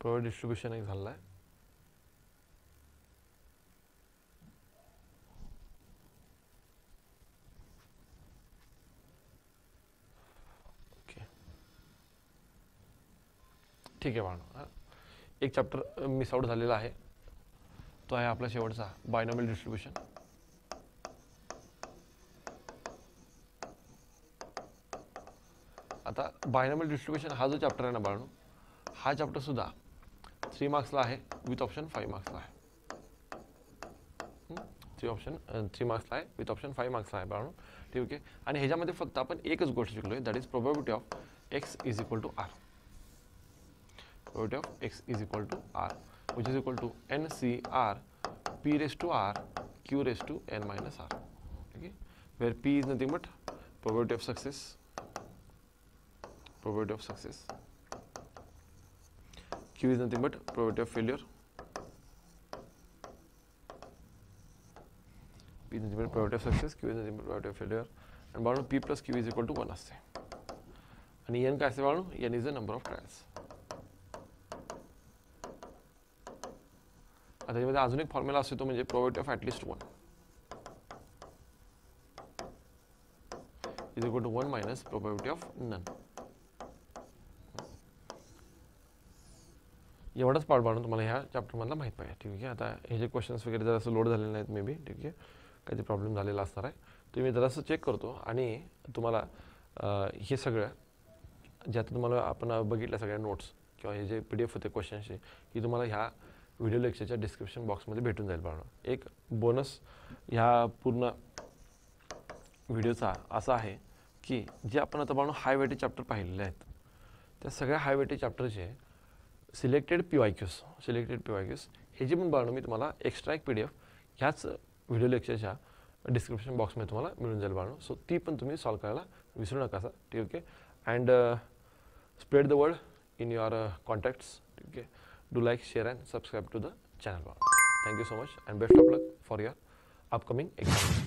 प्रोबॅबिलिटी डिस्ट्रीब्युशन एक झालेला आहे. ठीक आहे बाळांनो. एक चॅप्टर मिस आउट झालेला आहे, तो आहे आपला शेवटचा बायनॉमियल डिस्ट्रीब्युशन. आता बायनॉमियल डिस्ट्रीब्युशन हा जो चॅप्टर आहे ना बाळांनो, हा चॅप्टर सुद्धा 3 मार्क्सला आहे विथ ऑप्शन 5 मार्क्सला आहे. 3 मार्क्सला आहे विथ ऑप्शन 5 मार्क्सला आहे बाळांनो. ठीक आहे. आणि ह्याच्यामध्ये फक्त आपण एकच गोष्ट शिकलोय, that is probability of x is equal to r. Probability of x is equal to r, which is equal to NCR p raised to r q raised to n minus r. Okay, where p is nothing but probability of success, q is nothing but probability of failure, p is nothing but probability of success, q is nothing but probability of failure. आणि Balu p plus q is equal to 1 असते. आणि n काय असते Balu? n is the number of trials. आता त्याच्यामध्ये अजून एक formula असतो तो म्हणजे probability of at least 1 is equal to 1 minus probability of none. एवढाच पार्ट बाळून तुम्हाला ह्या चॅप्टरमधला माहीत पाहिजे. ठीक आहे, आता हे जे क्वेश्चन्स वगैरे जरासं लोड झालेले नाहीत मे बी. ठीक आहे, काहीतरी प्रॉब्लेम झालेला असणार आहे. तुम्ही जरासं चेक करतो आणि तुम्हाला हे सगळं जे आता तुम्हाला आपण बघितलं सगळ्या नोट्स किंवा हे जे PDF होते क्वेश्चन्सचे की तुम्हाला ह्या व्हिडिओ लेक्चरच्या डिस्क्रिप्शन बॉक्समध्ये भेटून जाईल बाळून. एक बोनस ह्या पूर्ण व्हिडिओचा असा आहे की जे आपण आता बाळून हाय वेटेज चॅप्टर पाहिलेले आहेत त्या सगळ्या हाय वेटेज चॅप्टरचे सिलेक्टेड PYQs हे जे पण बाळून मी तुम्हाला एक्स्ट्रा एक PDF ह्याच व्हिडिओ लेक्चरच्या डिस्क्रिप्शन बॉक्समध्ये तुम्हाला मिळून जाईल बाळून. सो ती पण तुम्ही सॉल्व करायला विसरू नका सर. ठीक आहे, and spread the word in your contacts. Okay, do like, share and subscribe to the channel. Thank you so much and best of luck for your upcoming exam.